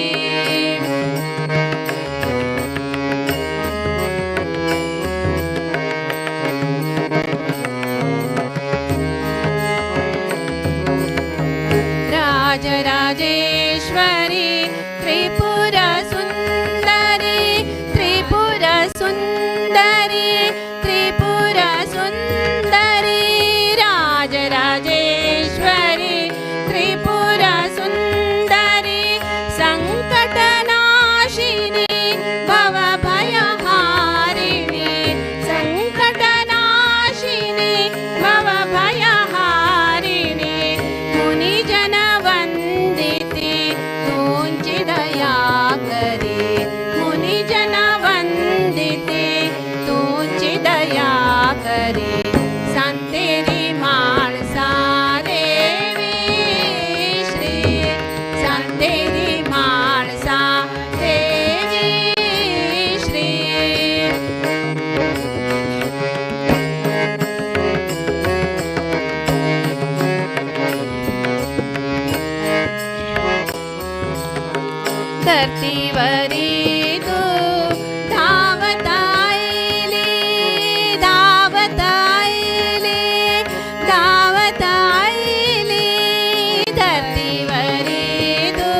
राजराजेश्वरी त्रिपुर सुंदरी त्रिपुर सुंदरी त्रिपुर सुंदरी राजराजेश्वरी त्रिपुर सुंदरी संकटनाशिनी भवभयहारिणी संकटनाशिनी भवभयहारिणी मुनिजन वंदिते तुंची दया करे मुनिजन वंदिते तुंची दया करे संतेरी म्हाळसा देवी श्री संतेरी म्हाळसा देवी श्री धरतीवरी तू धावत आईली धावत आईली धावत आईली धरतीवरी तू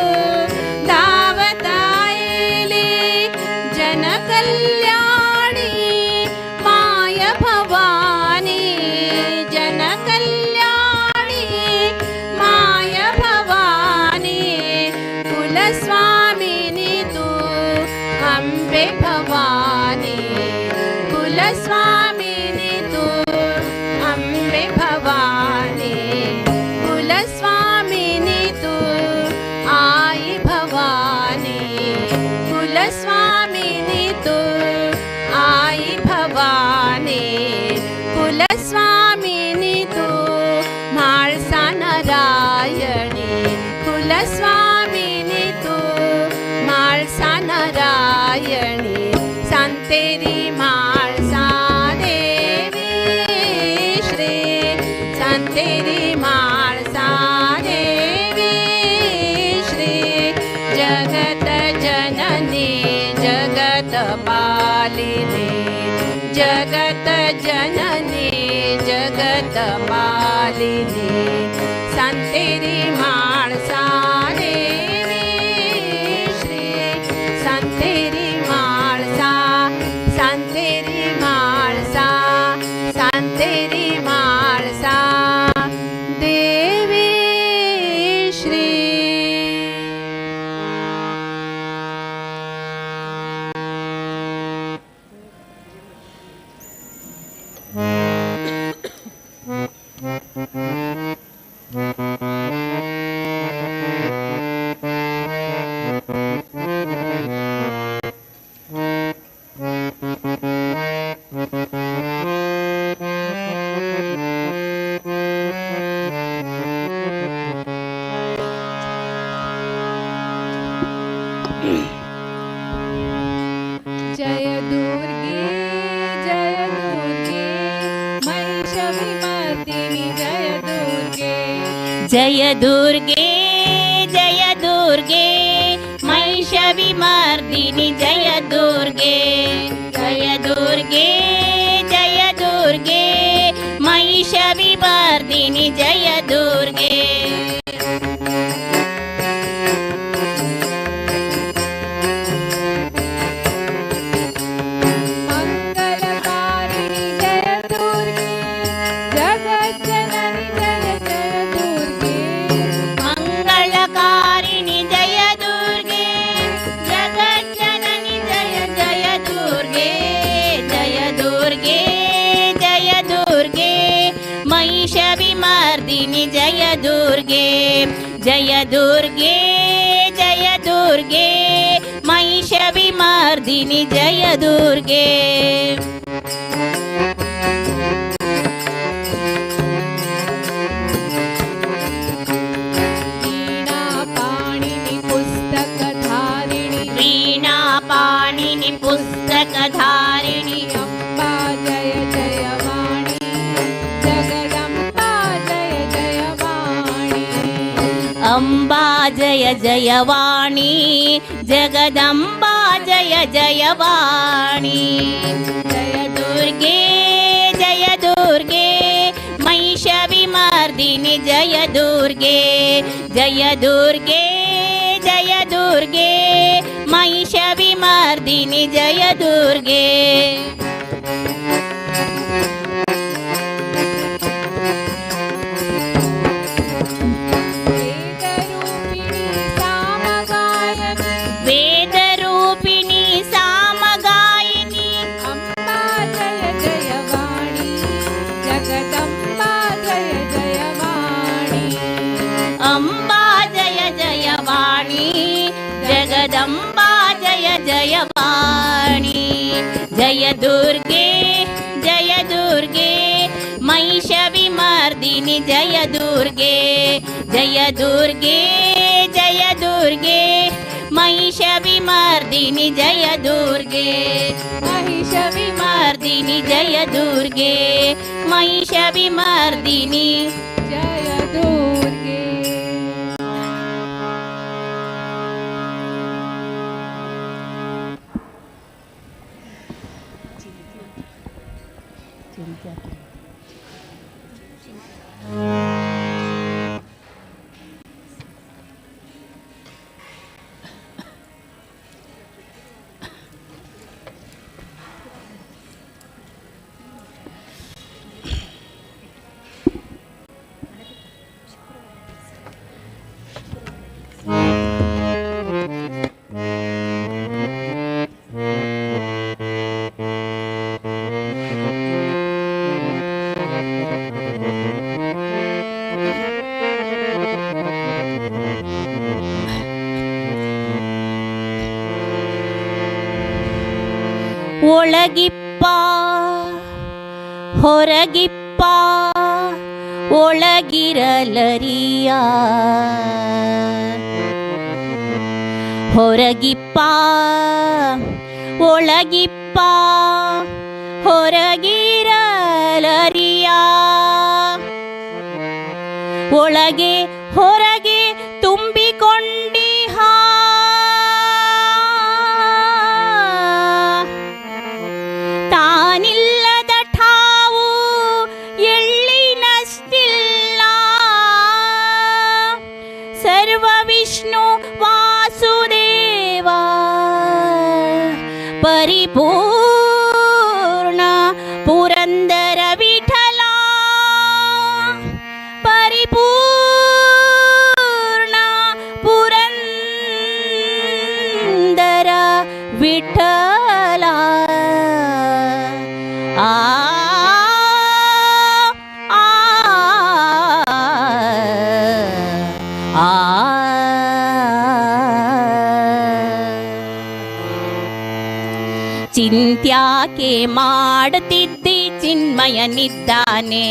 धावत आईली जनकल्याणी माय भवानी जनकल्याणी माय भवानी कुलस्वामिनी तू अंबे भवानी कुलस्वामिनी तू अंबे भवानी कुलस्वामिनी तू आई भवानी कुलस्वामिनी तू आई भवानी कुलस्वामिनी तू म्हाळसा नारायणी कुलस्वामिनी तू म्हाळसा नारायणी संतेरी म्हाळसा देवी श्री संतेरी म्हाळसा देवी श्री जगत जननी जगत पालिने जगत जननी जगत पालिने संतेरी म्हाळसा देवी श्री संतेरी म्हाळसा संतेरी म्हाळसा संतेरी म्हाळसा देवी श्री जय दुर्गे महिषविमर्दिनि जय दुर्गे जय दुर्गे जय दुर्गे महिषविमर्दिनि जय दुर्गे जय दुर्गे जय दुर्गे महिषविमर्दिनि जय दुर्गे मंगलकारिणि जय दुर्गे जगज्जननि जय जय दुर्गे मंगलकारिणि जय दुर्गे जगज्जननि जय जय दुर्गे जय दुर्गे जय दुर्गे महिषविमर्दिनि जय दुर्गे जय दुर्गे जय दुर्गे महिषविमर्दिनि जय दुर्गे वीणा पाणिनि पुस्तकधारिणि वीणा पाणिनि वाहिनी पुस्तकधारिणी अम्बा जय जय वाणी जगदम्बा जय जय वाणी अम्बा जय जय वाणी जगदम्बा जय जय वाणी जय दुर्गे महिषविमर्दिनि जय दुर्गे जय दुर्गे जय दुर्गे महिषविमर्दिनि जय दुर्गे वेदरूपिणी सामगायिनी अम्बा जय जय वाणी जगदम्बा जय जय वाणी अम्बा जय जय वाणी जगदम्बा जय जय वाणी जय दुर्गे महिषविमर्दिनि जय दुर्गे जय दुर्गे जय दुर्गे महिषविमर्दिनि जय दुर्गे महिषविमर्दिनि जय दुर्गे महिषविमर्दिनि जय दुर्गे ಒಳಗಿಪ್ಪ ಹೊರಗಿಪ್ಪ ಒಳಗಿರಲರಿಯ ಹೊರಗಿಪ್ಪ ಒಳಗಿಪ್ಪ ಹೊರಗಿರಲರಿಯ ಒಳಗೆ ಹೊರಗೆ ತುಂಬಿಕೊಂಡಿಹ ತಾನಿಲ್ಲದ ಠಾವು ಎಳ್ಳಿನಷ್ಟಿಲ್ಲ ಸರ್ವ ವಿಷ್ಣು ವಾಸುದೇವ ಪರಿಪೂರ್ಣ ಪುರಂದರ ವಿಠಲ ಪರಿಪೂರ್ಣ ಪುರಂದರ ವಿಠಲ ಆ ಆ ಆ ಚಿಂತ್ಯಾಕೆ ಮಾಡುತ್ತಿದ್ದಿ ಚಿನ್ಮಯನಿದ್ದಾನೆ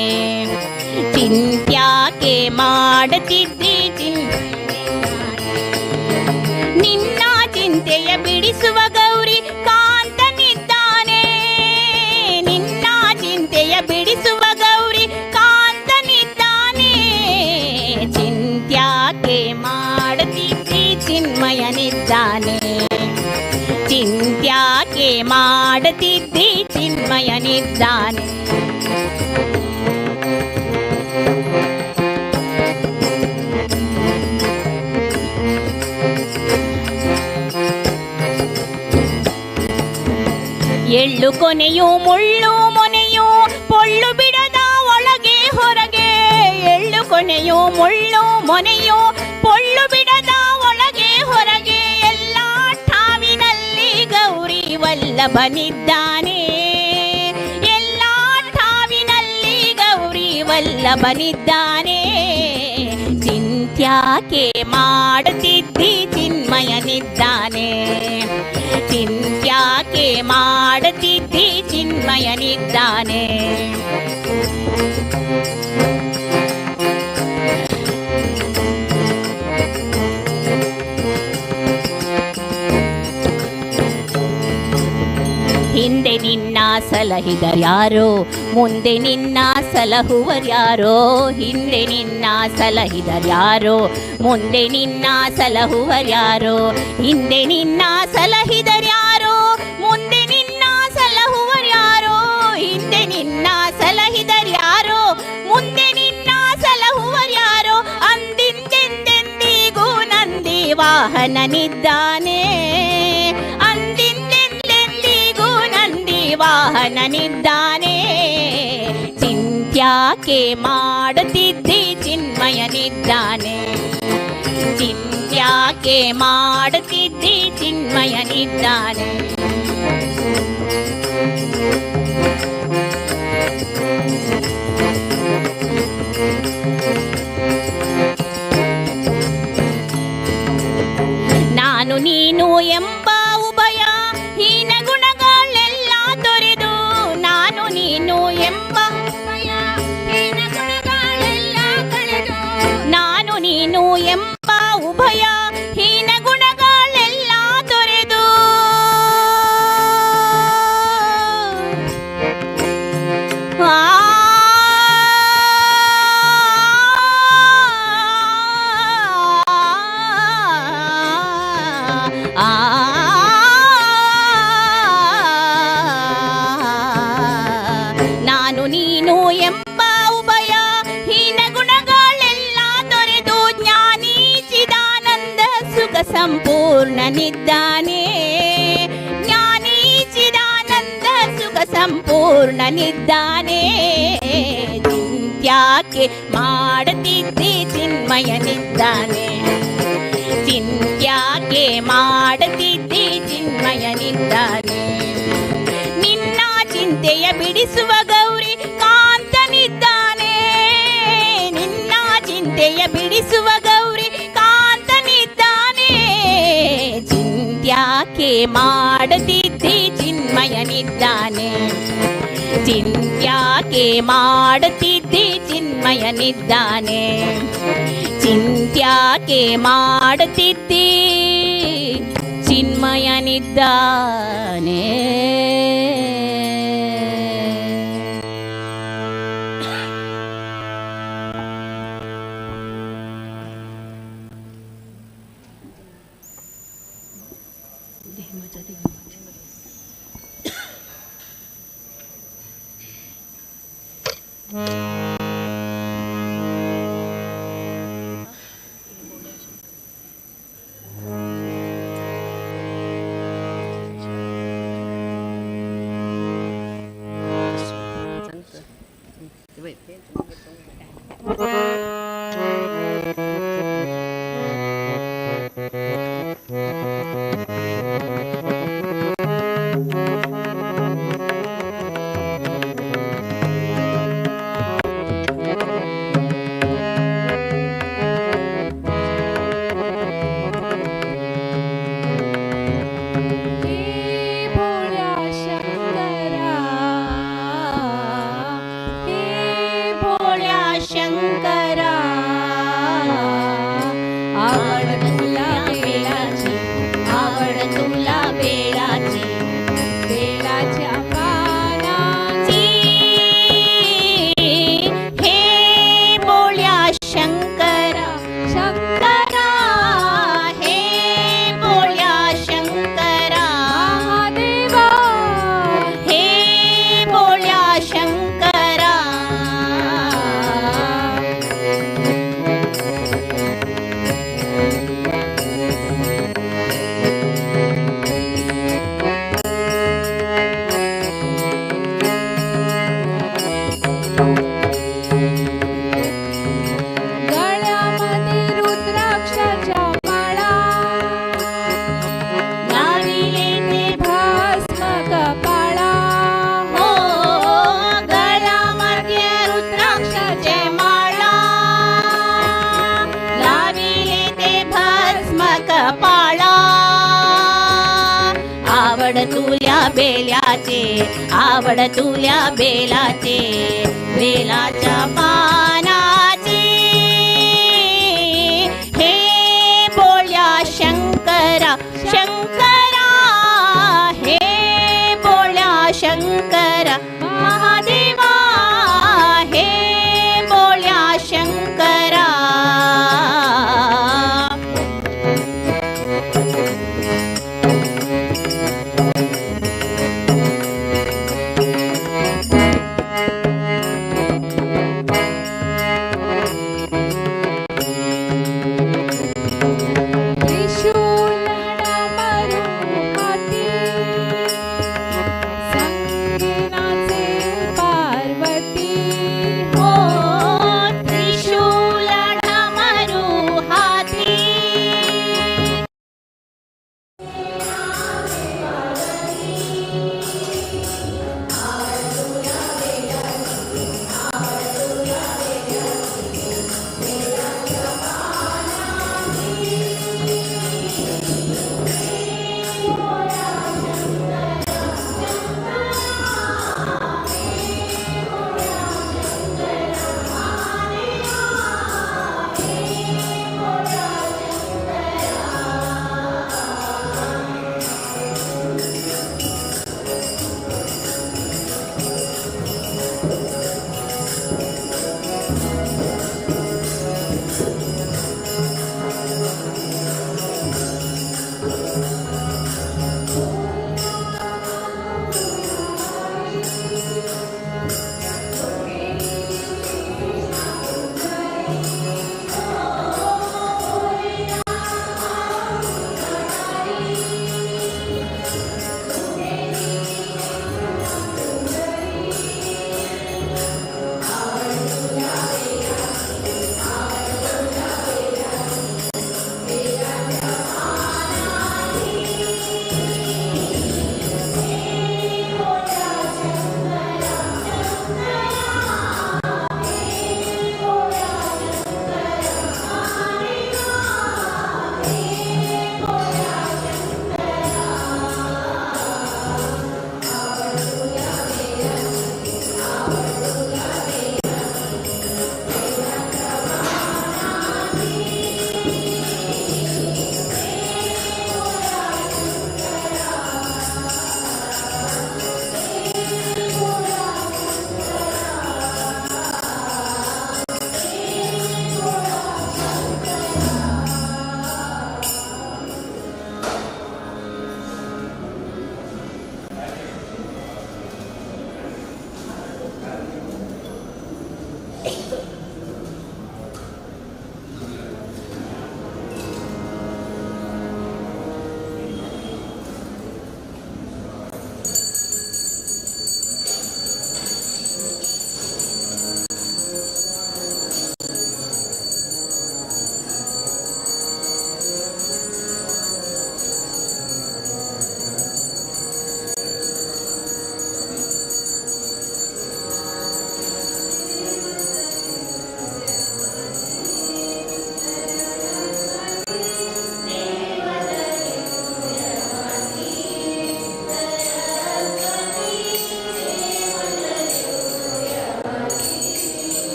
ಚಿಂತ್ಯಾಕೆ ಮಾಡುತ್ತಿದ್ದಿ ನಿನ್ನ ಚಿಂತೆಯ ಬಿಡಿಸುವ ಗೌರಿ ಕಾಂತನಿದ್ದಾನೆ ನಿನ್ನ ಚಿಂತೆಯ ಬಿಡಿಸುವ ಗೌರಿ ಕಾಂತನಿದ್ದಾನೆ ಚಿಂತ್ಯಾಕೆ ಮಾಡುತ್ತಿದ್ದಿ ಚಿನ್ಮಯನಿದ್ದಾನೆ ಚಿಂತ್ಯಾಕೆ ಮಾಡುತ್ತಿದ್ದಿ ಚಿನ್ಮಯನಿದ್ದಾನೆ ಎಳ್ಳು ಕೊನೆಯು ಮುಳ್ಳು ಮೊನೆಯು ಪೊಳ್ಳು ಬಿಡದ ಒಳಗೆ ಹೊರಗೆ ಎಳ್ಳು ಕೊನೆಯು ಮುಳ್ಳು ಮೊನೆಯು ಪೊಳ್ಳು ಬಿಡದ ಒಳಗೆ ಹೊರಗೆ ಎಲ್ಲ ಠಾವಿನಲ್ಲಿ ಗೌರಿ ವಲ್ಲಭನಿದ್ದಾನೆ ಎಲ್ಲ ಠಾವಿನಲ್ಲಿ ಗೌರಿ ವಲ್ಲಭನಿದ್ದಾನೆ ಚಿಂತ್ಯಾಕೆ ಮಾಡುತ್ತಿದ್ದಿ ಚಿನ್ಮಯನಿದ್ದಾನೆ ಚಿಂತ್ಯಾಕೆ ಮಾಡುತ್ತಿದ್ದಿ ಚಿನ್ಮಯನಿದ್ದಾನೆ ಹಿಂದೆ ನಿನ್ನ ಸಲಹಿದರ್ಯಾರೋ ಮುಂದೆ ನಿನ್ನ ಸಲಹುವರ್ಯಾರೋ ಹಿಂದೆ ನಿನ್ನ ಸಲಹಿದರ್ಯಾರೋ ಮುಂದೆ ನಿನ್ನ ಸಲಹುವರ್ಯಾರೋ ಹಿಂದೆ ನಿನ್ನ ಸಲಹಿದರ್ಯಾರೋ ಮುಂದೆ ನಿನ್ನ ಸಲಹುವರ್ಯಾರೋ ಹಿಂದೆ ನಿನ್ನ ಸಲಹಿದರ್ಯಾರೋ ಮುಂದೆ ನಿನ್ನ ಸಲಹುವರ್ಯಾರೋ ಅಂದಿಂದೆಂದೆಂದಿಗೂ ನಂದಿ ವಾಹನನಿದ್ದಾನೆ ಅಂದಿಂದೆಂದೆಂದಿಗೂ ನಂದಿ ವಾಹನನಿದ್ದಾನೆ ಚಿಂತ್ಯಾಕೆ ಮಾಡುತ್ತಿದ್ದಿ ಚಿನ್ಮಯನಿದ್ದಾನೆ ಚಿಂತ್ಯಾಕೆ ಮಾಡುತ್ತಿದ್ದಿ ಚಿನ್ಮಯನಿದ್ದಾನೆ ನಾನು ನೀನು ಎಂಬ ಉಭಯ ಹೀನ ಗುಣಗಳೆಲ್ಲ ತೊರೆದು ನಾನು ನೀನು ಎಂಬ ಉಭಯ ಹೀನ ಗುಣಗಳೆಲ್ಲ ಕಳೆದು ನಾನು ನೀನು ಎಂಬ ಉಭಯ ಹೀನ ಗುಣಗಳೆಲ್ಲ ತೊರೆದು ನಾನು ನೀನು ಎಂಬ ಉಭಯ ಹೀನ ಗುಣಗಳೆಲ್ಲ ತೊರೆದು ಜ್ಞಾನಿ ಚಿದಾನಂದ ಸುಖ ಸಂಪೂರ್ಣನಿದ್ದಾನೆ ಜ್ಞಾನಿ ಚಿದಾನಂದ ಸುಖ ಸಂಪೂರ್ಣನಿದ್ದಾನೆ ಚಿಂತ್ಯಾಕೆ ಮಾಡುತ್ತಿದ್ದಿ ಚಿನ್ಮಯನಿದ್ದಾನೆ ಚಿಂತ್ಯಾಕೆ ಮಾಡುತ್ತಿದ್ದಿ ಚಿನ್ಮಯನಿದ್ದಾನೆ ನಿನ್ನ ಚಿಂತೆಯ ಬಿಡಿಸುವ ಗೌರಿ ಕಾಂತನಿದ್ದಾನೆ ನಿನ್ನ ಚಿಂತೆಯ ಬಿಡಿಸುವ ಗೌರಿ ಕಾಂತನಿದ್ದಾನೆ ಚಿಂತ್ಯಾಕೆ ಮಾಡುತ್ತಿದ್ದಿ ಚಿನ್ಮಯನಿದ್ದಾನೆ ಚಿಂತ್ಯಾಕೆ ಮಾಡುತ್ತಿದ್ದಿ ಚಿನ್ಮಯನಿದ್ದಾನೆ ಚಿಂತ್ಯಾಕೆ ಮಾಡುತ್ತಿದ್ದಿ ಚಿನ್ಮಯನಿದ್ದಾನೆ आवड तुल्या बेलाचे बेलाच्या पानाची हे बोल्या शंकरा शंकरा हे बोल्या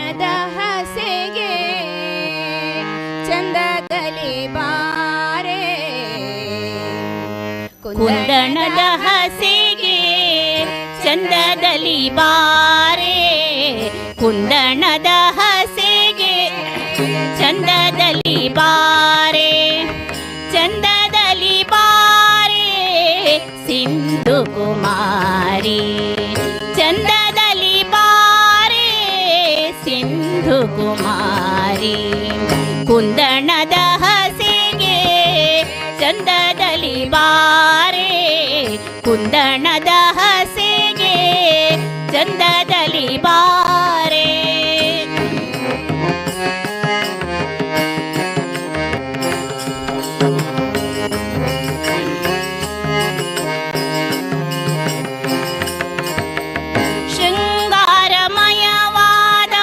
ಕುಂದಣದ ಹಸೆಗೆ ಚಂದದಲ್ಲಿ ಬಾರೆ ಕುಂದಣದ ಹಸೆಗೆ ಚಂದದಲ್ಲಿ ಬಾರೆ ಕುಂದಣದ ಹಸೆಗೆ ಚಂದದಲ್ಲಿ ಬಾರೆ ಚಂದದಲ್ಲಿ ಬಾರೆ ಸಿಂಧು ಕುಮಾರಿ ಚಂದದಲ್ಲಿ ಬಾರೆ ಸಿಂಧು ಕುಮಾರಿ ಕುಂದಣದ ಹಸೆಗೆ ಚಂದದಲ್ಲಿ ಬಾರೆ ಕುಂದಣದ ಹಸೆಗೆ ಚಂದದಲ್ಲಿ ಬಾರೆ ಶೃಂಗಾರಮಯವಾದ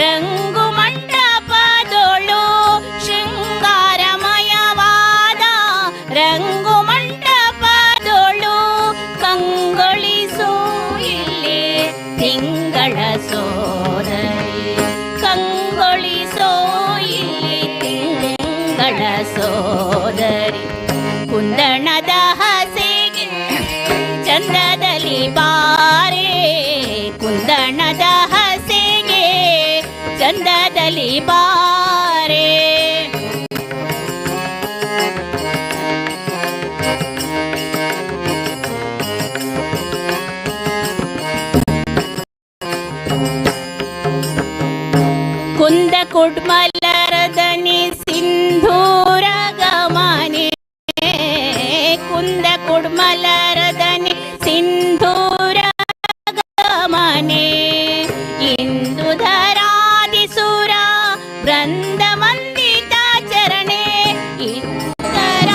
ರಂಗು ಮಂಟಪದೊಳು ಶೃಂಗಾರಮಯವಾದ ರಂಗು ಮಂಟಪದೊಳು ಕಂಗೊಳಿಸೋ ಇಲ್ಲಿ ತಿಂಗಳ ಸೋದರಿ ಕಂಗೊಳಿಸೋ ಇಲ್ಲಿ ತಿಂಗಳ ಸೋದರಿ ಕುಂದಣದ ಹಸೆಗೆ ಚಂದದಲ್ಲಿ ಬಾರೆ ಕುಂದಣದ ಹಸೆಗೆ ಚಂದದಲ್ಲಿ ಬಾರೆ ಕುಂದ ಕುಡ್ಮಲರದನಿ ಸಿಂಧೂರ ಗಮನೆ ಕುಂದ ಕುಡ್ಮಲರದನಿ ಸಿಂಧೂರ ಗಮನೆ ಇಂದು ಧರಾದಿಸುರ ವೃಂದ ವಂದಿತ ಚರಣೆ ಇಂದರ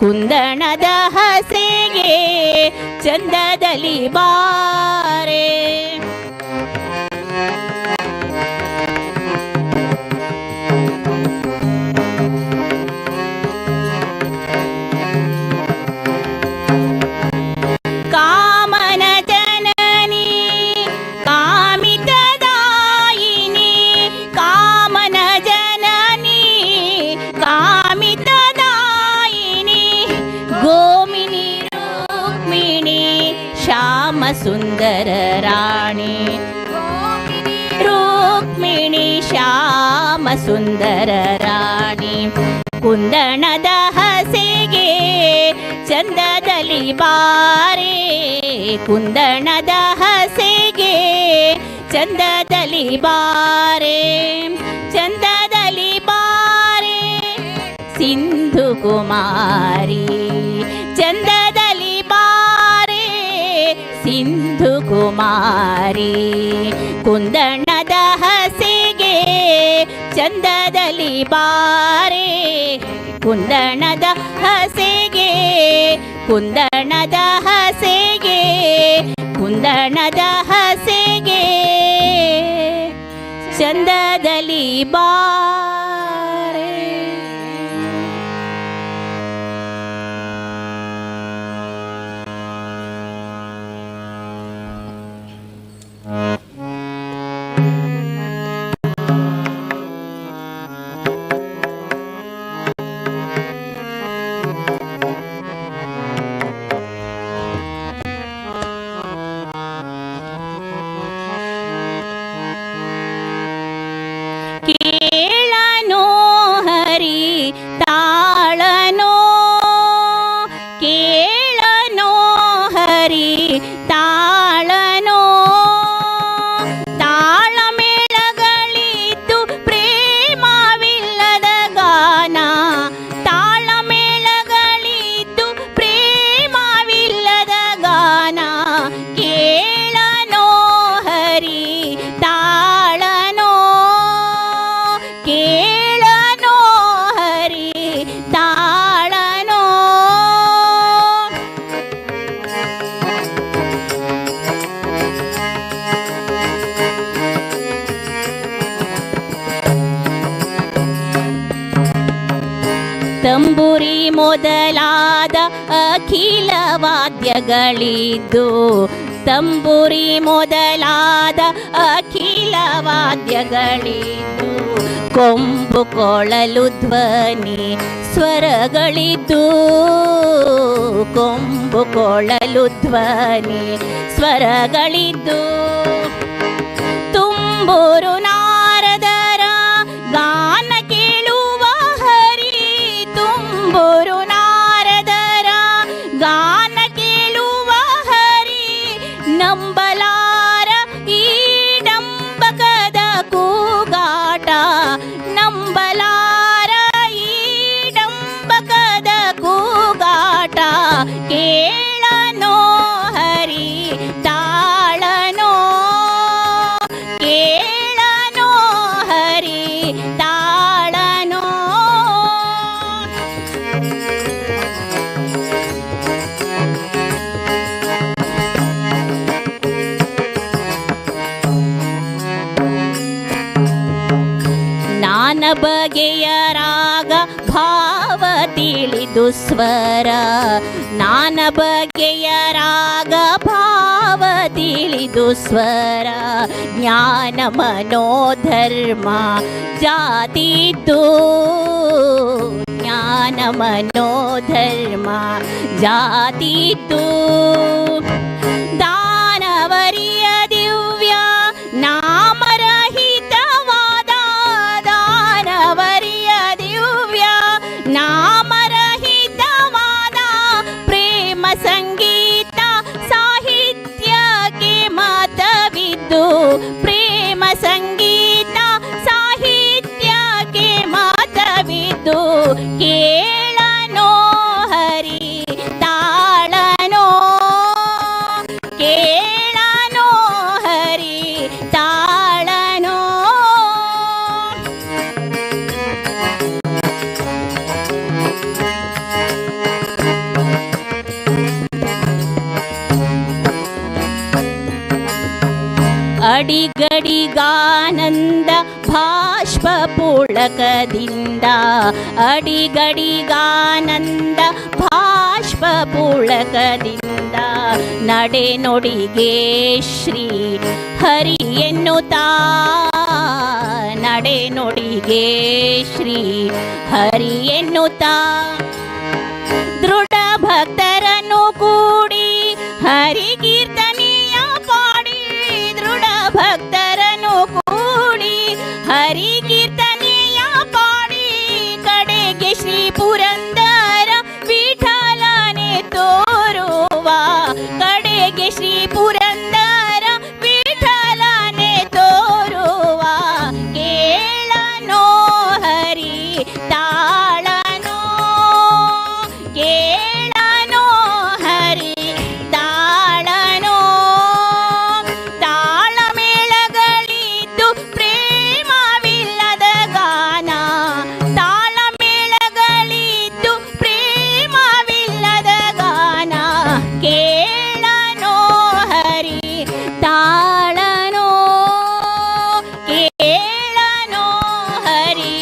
ಕುಂದಣದ ಹಸೆಗೆ ಚಂದದಲ್ಲಿ ಬಾರೆ. ಕಾಮನ ಜನನಿ ಕಾಮಿತದಾಯಿನಿ, ಕಾಮನ ಜನನಿ ಕಾಮಿತದಾಯಿನಿ, ಗೋಮಿನಿ ರುಕ್ಮಿಣಿ ಶ್ಯಾಮ ಸುಂದರ ರಾಣಿ. ರುಕ್ಮಿಣಿ ಶ್ಯಾಮ ಸುಂದರ ರಾಣಿ. ಕುಂದಣದ ಹಸೆಗೆ ಚಂದದಲ್ಲಿ ಬಾರೆ, ಕುಂದಣದ ಹಸೆಗೆ ಚಂದದಲ್ಲಿ ಬಾರೆ, ಚಂದದಲ್ಲಿ ಬಾರೆ ಸಿಂಧು ಕುಮಾರಿ, ಚಂದದಲ್ಲಿ ಬಾರೆ ಸಿಂಧು ಕುಮಾರಿ. ಕುಂದಣದ ಹಸೆಗೆ ಚಂದದಲ್ಲಿ ಬಾರೆ, ಕುಂದಣದ ಹಸೆಗೆ, ಕುಂದಣದ ಹಸೆಗೆ, ಕುಂದಣದ ಹಸೆಗೆ ಚಂದದಲ್ಲಿ ಬಾರೆ. ಕೇಳನೋ ಹರಿ ತಾಳನೋ, ಕೇಳನೋ ಹರಿ ತಾಳನೋ, ತಾಳಮೇಳಗಳಿದ್ದು ಪ್ರೇಮವಿಲ್ಲದ ಗಾನ, ತಾಳಮೇಳಗಳಿದ್ದು ಪ್ರೇಮವಿಲ್ಲದ ಗಾನ. ಕೇಳನೋ ಹರಿ ತಾಳನೋ, ಕೇಳನೋ ಹರಿ ತಾಳನೋ. ತಂಬುರಿ ಮೊದಲಾದ ಅಖಿಲ ವಾದ್ಯಗಳಿದ್ದು, ತಂಬುರಿ ಮೊದಲಾದ ಅಖಿಲ ವಾದ್ಯಗಳಿದ್ದು, ಕೊಂಬು ಕೊಳಲು ಧ್ವನಿ ಸ್ವರಗಳಿದ್ದು, ಕೊಂಬು ಕೊಳಲು ಧ್ವನಿ ಸ್ವರಗಳಿದ್ದು, ತುಂಬೂರು ನಾರದರ ಗಾನ ಕೇಳುವ ಹರಿ, ತುಂಬೂರು ನಾರದರ ಗಾನ ಕೇಳುವ ಹರಿ. ನಂಬಲಾರ ಈ ಡಂಬಕದ ಕೂಗಾಟ, ನಂಬಲಾರ ಈ ಡಂಬಕದ ಕೂಗಾಟ. ಕೇಳನೋ ಹರಿ ತಾಳನೋ, ಕೇಳನೋ ಹರಿ ತಾಳನೋ. ನಾನ ಬಗೆಯ ರಾಗ ಭಾವ ತಿಳಿದು ಸ್ವರ, ನಾನ ಬಗೆಯ ರಾಗ ಭಾವ ತಿಳಿದು ಸ್ವರ. ಜ್ಞಾನ ಮನೋಧರ್ಮ ಜಾತಿದ್ದು, ಜ್ಞಾನ ಮನೋಧರ್ಮ ಜಾತಿದ್ದು. ದಾನವರಿಯ ದಿವ್ಯ ನಾಮರಹಿತವಾದ, ದಾನವರಿಯ ದಿವ್ಯ ನಾಮರಹಿತವಾದ ಪ್ರೇಮ ಸಂಗೀತ ಸಾಹಿತ್ಯಕ್ಕೆ ಮತವಿದ್ದು, ಪ್ರೇಮ ಸಂಗೀತ ಸಾಹಿತ್ಯಕ್ಕೆ ಮತವಿದ್ದು. ಕೇಳನೋ ಹರಿ ತಾಳನೋ, ಅಡಿಗಡಿಗಾನಂದ ಭಾಷ್ಪ ಪುಳಕದಿಂದ ಅಡಿಗಡಿಗಾನಂದ ಭಾಷ್ಪ ಪುಳಕದಿಂದ ನಡೆ ನುಡಿಗೆ ಶ್ರೀ ಹರಿ ಎನ್ನುತ್ತಾ ನಡೆ ನುಡಿಗೆ ಶ್ರೀ ಹರಿ ಎನ್ನುತ್ತಾ ದೃಢ ಭಕ್ತರನ್ನು ಕೂಡಿ ಹರಿ ಕೀರ್ತನೆಯ ಪಾಡಿ ದೃಢ ಭಕ್ತರನ್ನು ಕೂಡಿ ಹರಿ ಕೀರ್ತನೆಯ ಪಾಡಿ ಕಡೆಗೆ ಶ್ರೀ ಪುರಂದರ ವಿಠಲನೆ ತೋರುವ ಕಡೆಗೆ ಶ್ರೀ ಪುರಂದರ ವಿಠಲನೆ ತೋರುವ ಕೇಳನೋ ಹರಿ ತಾಳನೋ ಕೇಳನೋ ಹರಿ ತಾಳನೋ ತಾಳಮೇಳಗಳಿದ್ದು ಪ್ರೇಮವಿಲ್ಲದ ಗಾನ ತಾಳಮೇಳಗಳಿದ್ದು ಪ್ರೇಮವಿಲ್ಲದ ಗಾನ ಕೇಳನೋ ಹರಿ ತಾಳನೋ ಕೇಳನೋ ಹರಿ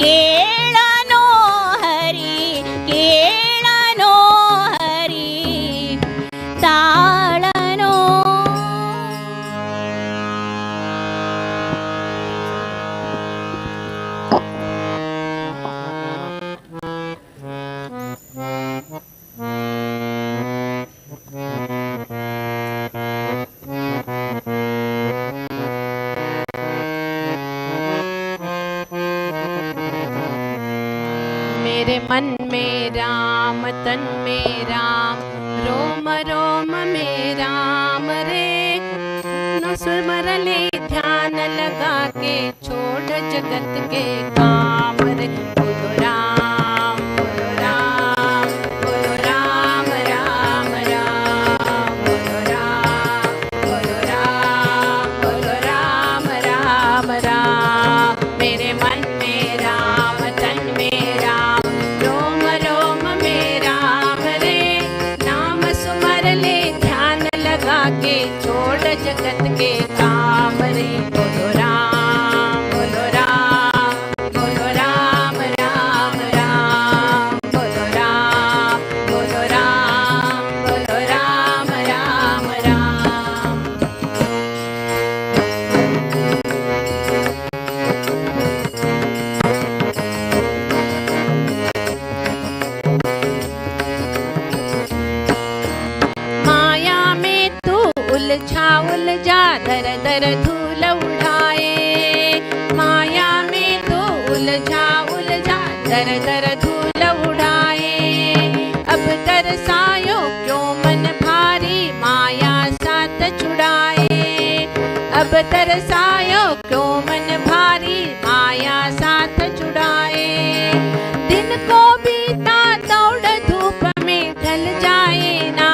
ಕೇಳನೋ ಹರಿ ಕೇಳನೋ ಹರಿ ತಾಳನೋ मेरे मन में राम तन में राम रोम रोम में राम रे नो सुमरले ध्यान लगा के छोड़ जगत के काम रे बोलो राम बोलो राम बोलो राम राम राम बोलो राम बोलो राम बोलो राम राम राम मेरे मन में राम तन में राम रोम रोम में राम रे नाम सुमर ले ध्यान लगा के छोड़ जगत के काम रे बोलो राम बोलो राम बोलो राम राम राम बोलो राम बोलो राम बोलो राम राम राम माया में तू उलझा उलझा दर दर धूल उड़ाए माया में तू उलझा उलझा दर दर धूल उड़ाए अब तरसायो क्यों मन भारी माया साथ छुड़ाए अब तरसायो क्यों मन भारी माया साथ छुड़ाए दिन को बीता दौड़ धूप में ढल जाए ना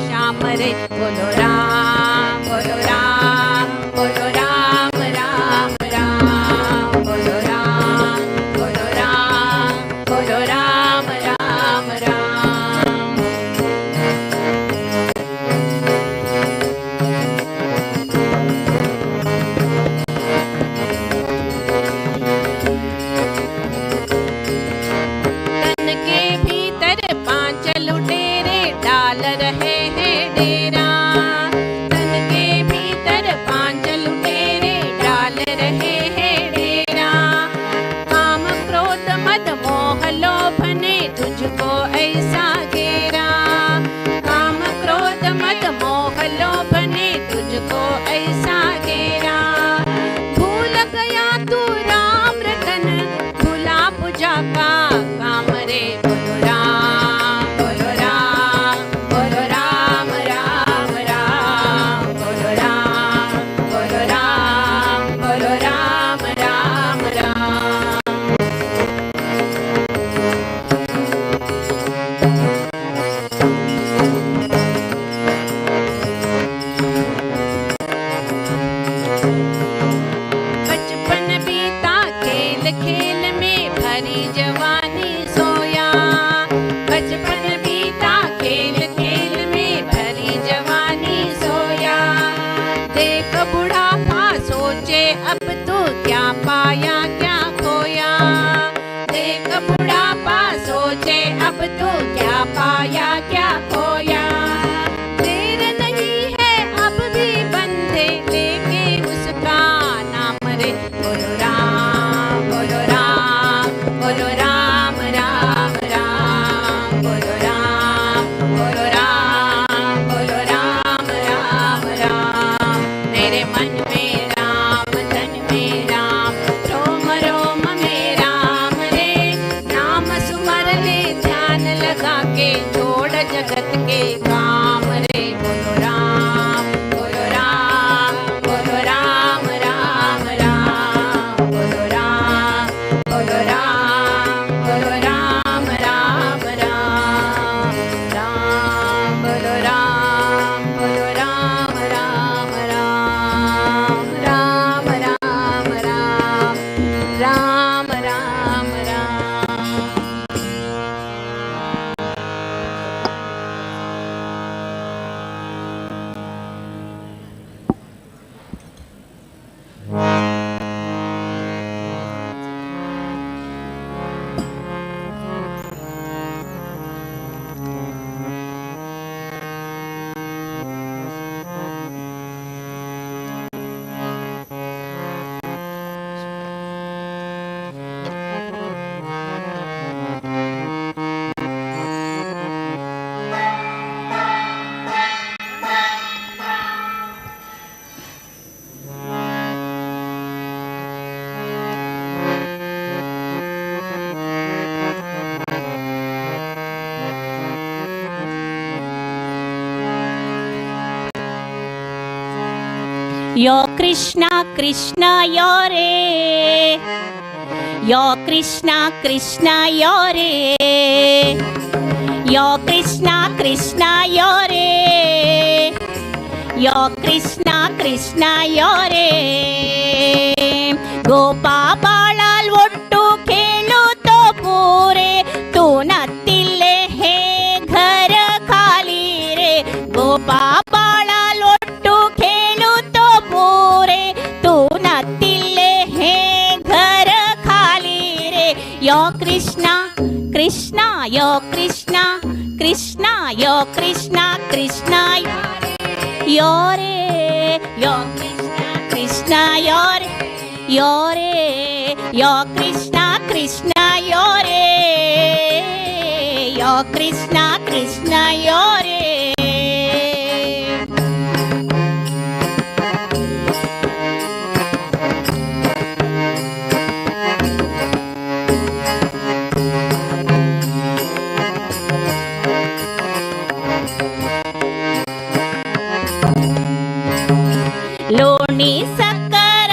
श्याम रे बोलो राम बोलो राम बोलो राम राम राम बोलो राम बोलो राम बोलो राम राम राम तन के लगा के छोड़ जगत के काम रे। बोलो राम बोलो राम बोलो राम राम राम। बोलो राम बोलो राम बोलो राम राम राम। राम बोलो राम बोलो राम राम राम। राम राम राम राम राम राम। यो कृष्णा कृष्णा यो रे, यो कृष्णा कृष्णा यो रे, यो कृष्णा कृष्णा यो रे, यो कृष्णा कृष्णा यो रे। गोपा बाळाल ಒಟ್ಟು खेळूतो पुरे, तू नತ್ತಿल्ले हे घर खाली रे। गोपा बाळाल ಒಟ್ಟು खेळूतो पुरे, तू नತ್ತಿल्ले हे घर खाली रे। यो कृष्णा कृष्णा यो कृष्णा कृष्णा यो कृष्णा कृष्णा यो रे, यो कृष्णा कृष्णा यो रे, यो रे, यो कृष्णा कृष्णा यो रे, यो कृष्णा कृष्णा यो रे। लोणी सक्कर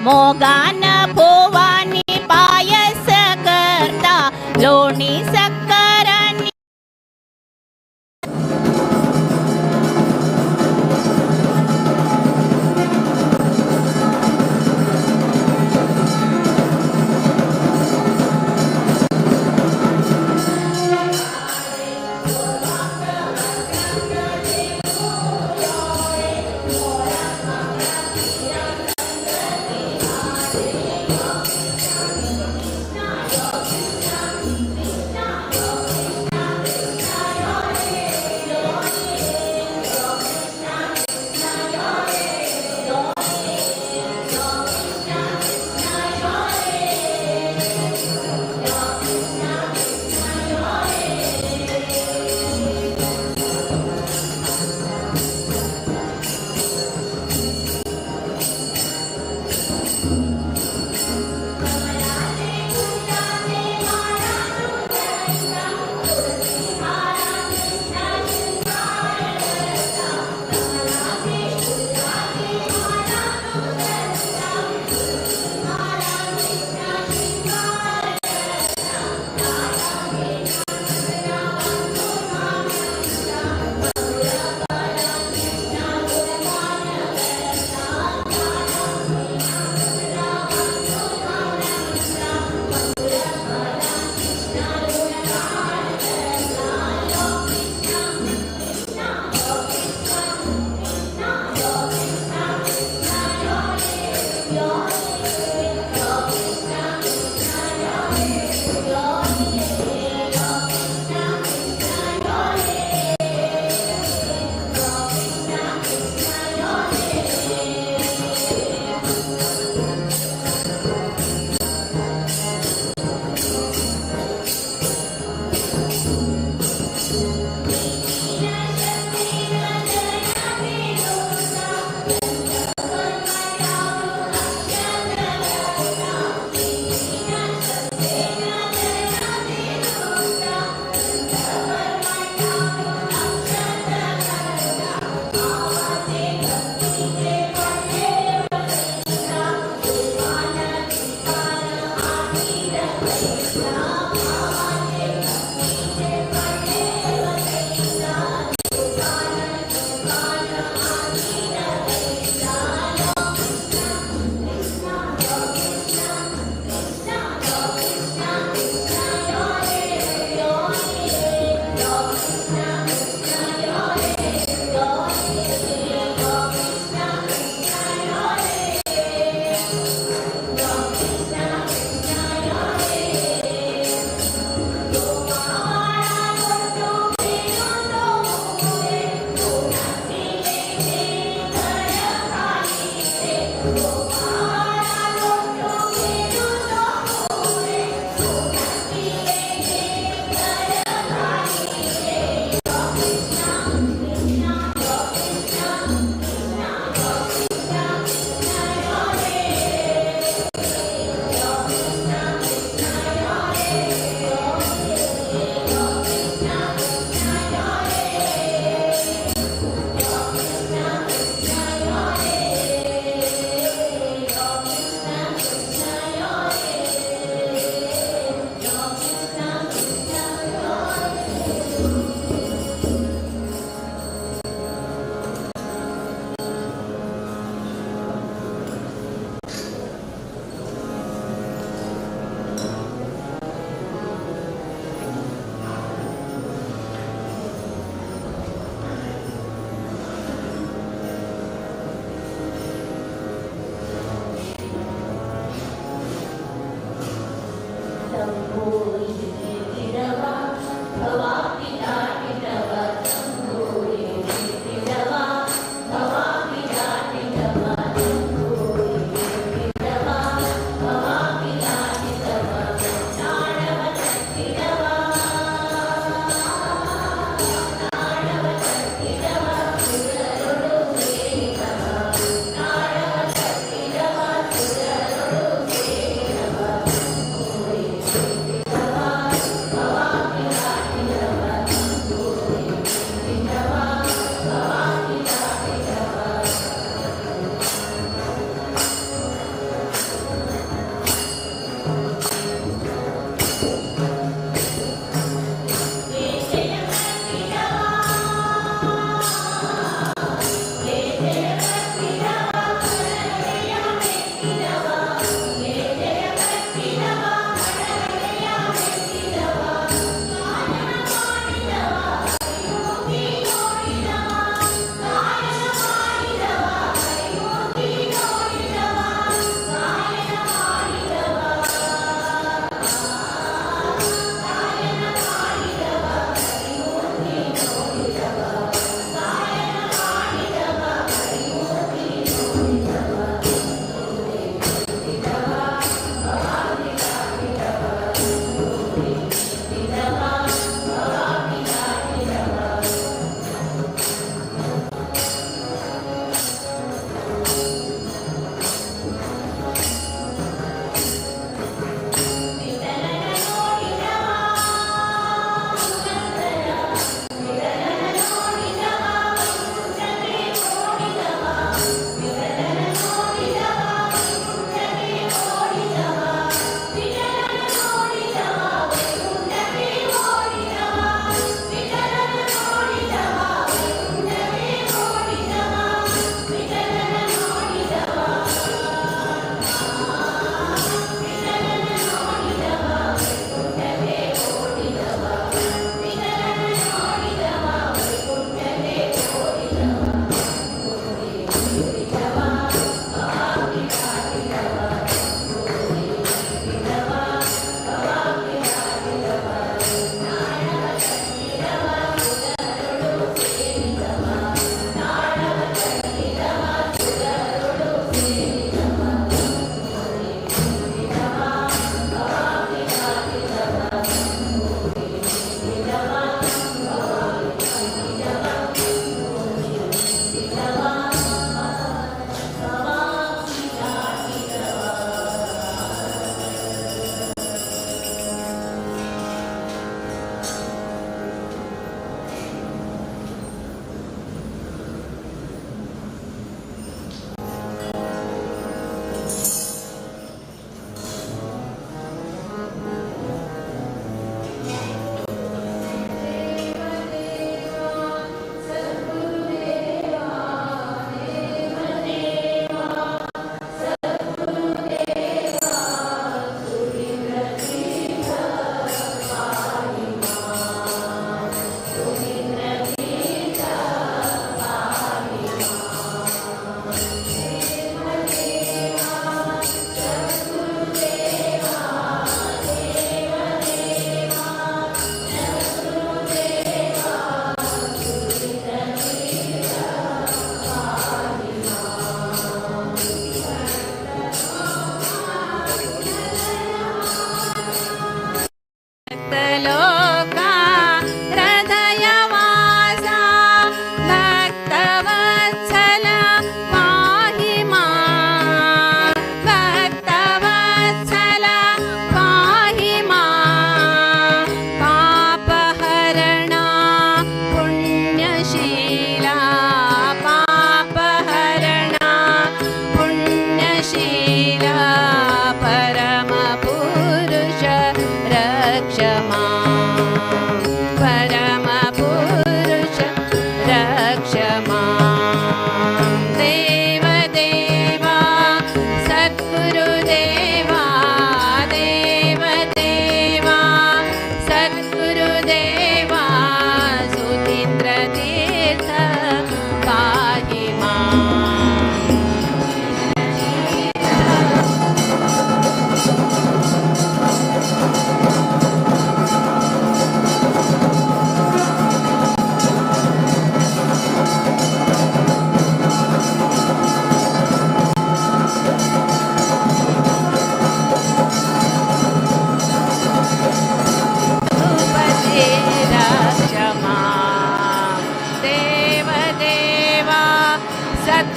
मोगान भोवानी पायस करता, लोणी सक्कर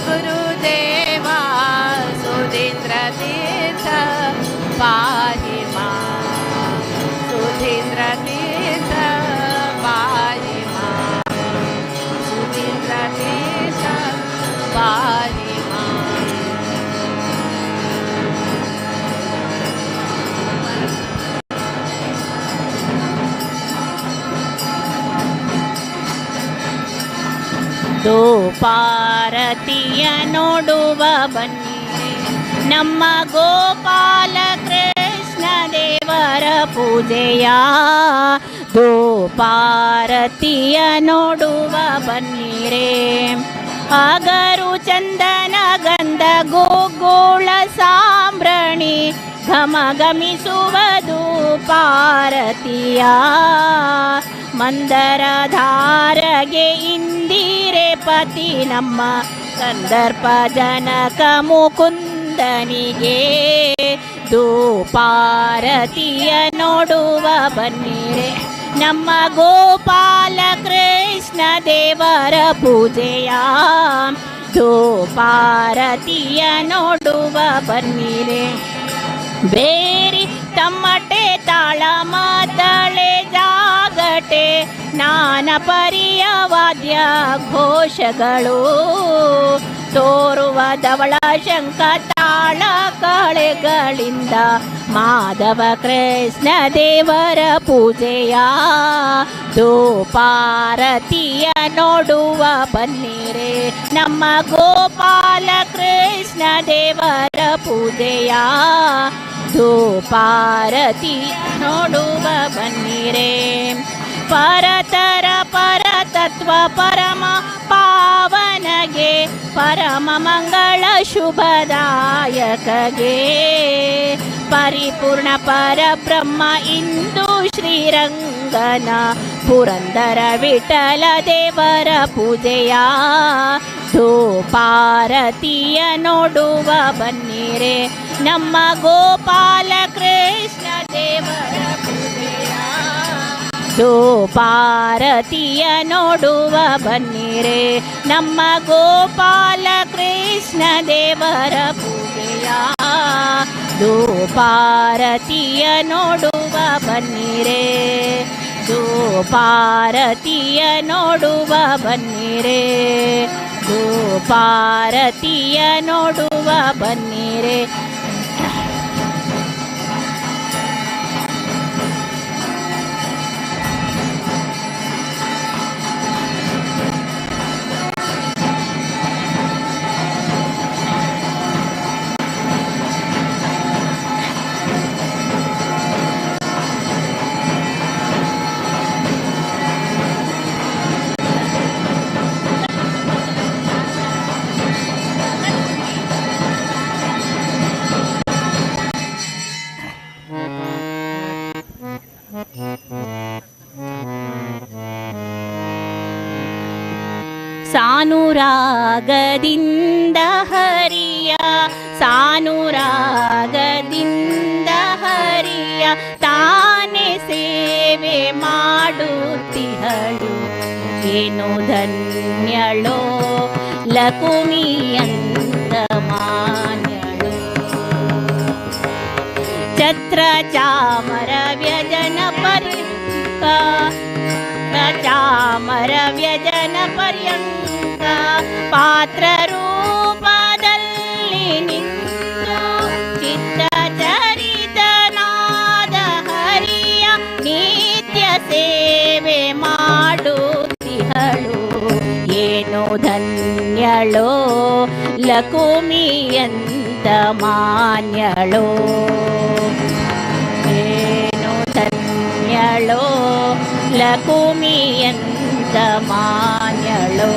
गुरुदेवा सुधीन्द्रतीर्थ पाहि मां सुधीन्द्रतीर्थ पाहि मां सुधीन्द्रतीर्थ पाहि मां ಗೋಪಾರತಿಯ ನೋಡುವ ಬನ್ನಿರೆ ನಮ್ಮ ಗೋಪಾಲ ಕೃಷ್ಣ ದೇವರ ಪೂಜೆಯ ಗೋಪಾರತಿಯ ನೋಡುವ ಬನ್ನಿರೆ ಅಗರು ಚಂದನ ಗಂಧ ಗೋಗೋಳ ಸಾಂಬ್ರಣಿ ಘಮಘಮಿಸುವುದು ಪಾರತಿಯ ಮಂದರ ಧಾರಗೆ ಇಂದಿರೆ ಪತಿ ನಮ್ಮ ಸಂದರ್ಪ ಜನಕ ಮುಕುಂದನಿಗೆ ಧೂಪಾರತಿಯ ನೋಡುವ ಬನ್ನಿರೆ ನಮ್ಮ ಗೋಪಾಲ ಕೃಷ್ಣ ದೇವರ ಪೂಜೆಯ ಧೂಪಾರತಿಯ ನೋಡುವ ಬನ್ನಿರೆ ಬೇರಿ ತಮ್ಮಟೆ ತಾಳ ಮಾತಳೆ ಜಾಗಟೆ ನಾನ ಪರಿಯ ವಾದ್ಯ ಘೋಷಗಳು ತೋರುವ ಧವಳ ಶಂಖ ತಾಳ ಕಳೆಗಳಿಂದ ಮಾಧವ ಕೃಷ್ಣ ದೇವರ ಪೂಜೆಯ ಧೂಪಾರತಿಯ ನೋಡುವ ಬನ್ನಿರೆ ನಮ್ಮ ಗೋಪಾಲ ಕೃಷ್ಣ ದೇವರ ಪೂಜೆಯ ಧೂಪಾರತಿಯ ನೋಡುವ ಬನ್ನಿರೆ ಪರತರ ಪರತತ್ವ ಪರಮ ಪಾವನಗೆ ಪರಮ ಮಂಗಳ ಶುಭದಾಯಕಗೆ ಪರಿಪೂರ್ಣ ಪರಬ್ರಹ್ಮ ಇಂದು ಶ್ರೀರಂಗನ ಪುರಂದರ ವಿಠಲ ದೇವರ ಪೂಜೆಯ ಧೂಪಾರತಿಯ ನೋಡುವ ಬನ್ನಿರೆ ನಮ್ಮ ಗೋಪಾಲ ಕೃಷ್ಣ ದೇವರ ಪೂಜೆಯ ಧೂಪಾರತಿಯ ನೋಡುವ ಬನ್ನಿರೆ ನಮ್ಮ ಗೋಪಾಲ ಕೃಷ್ಣ ದೇವರ ಪೂಜೆಯ ಧೂಪಾರತಿಯ ನೋಡುವ ಬನ್ನಿರೆ ಧೂಪಾರತಿಯ ನೋಡುವ ಬನ್ನಿರೆ ಧೂಪಾರತಿಯ ನೋಡುವ ಬನ್ನಿರೆ ಸಾನುರಾಗದಿಂದ ಹರಿಯ ಸಾನುರಾಗದಿಂದ ಹರಿಯ ತಾನೇ ಸೇವೆ ಮಾಡುತ್ತಿಹಳು ಏನು ಧನ್ಯಳೋ ಲಕುಮಿಯಂತ ಮಾನ್ಯಳು ಛತ್ರ ಚಾಮರ ವ್ಯಜನ ಪರ್ಯಂಕ ಚಾಮರ ವ್ಯಜನ ಪರ್ಯಂಕ ಪಾತ್ರ ರೂಪದಲ್ಲಿ ನಿಂತು ಚಿತ್ತ ಚರಿತನಾದ ಹರಿಯ ನಿತ್ಯ ಸೇವೆ ಮಾಡುತ್ತಿಹಳು ಏನು ಧನ್ಯಳೋ ಲಕುಮಿಯಂತ ಮಾನ್ಯಳೋ ಏನು ಧನ್ಯಳೋ ಲಕುಮಿಯಂತ ಮಾನ್ಯಳೋ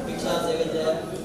भिक्षा सेवित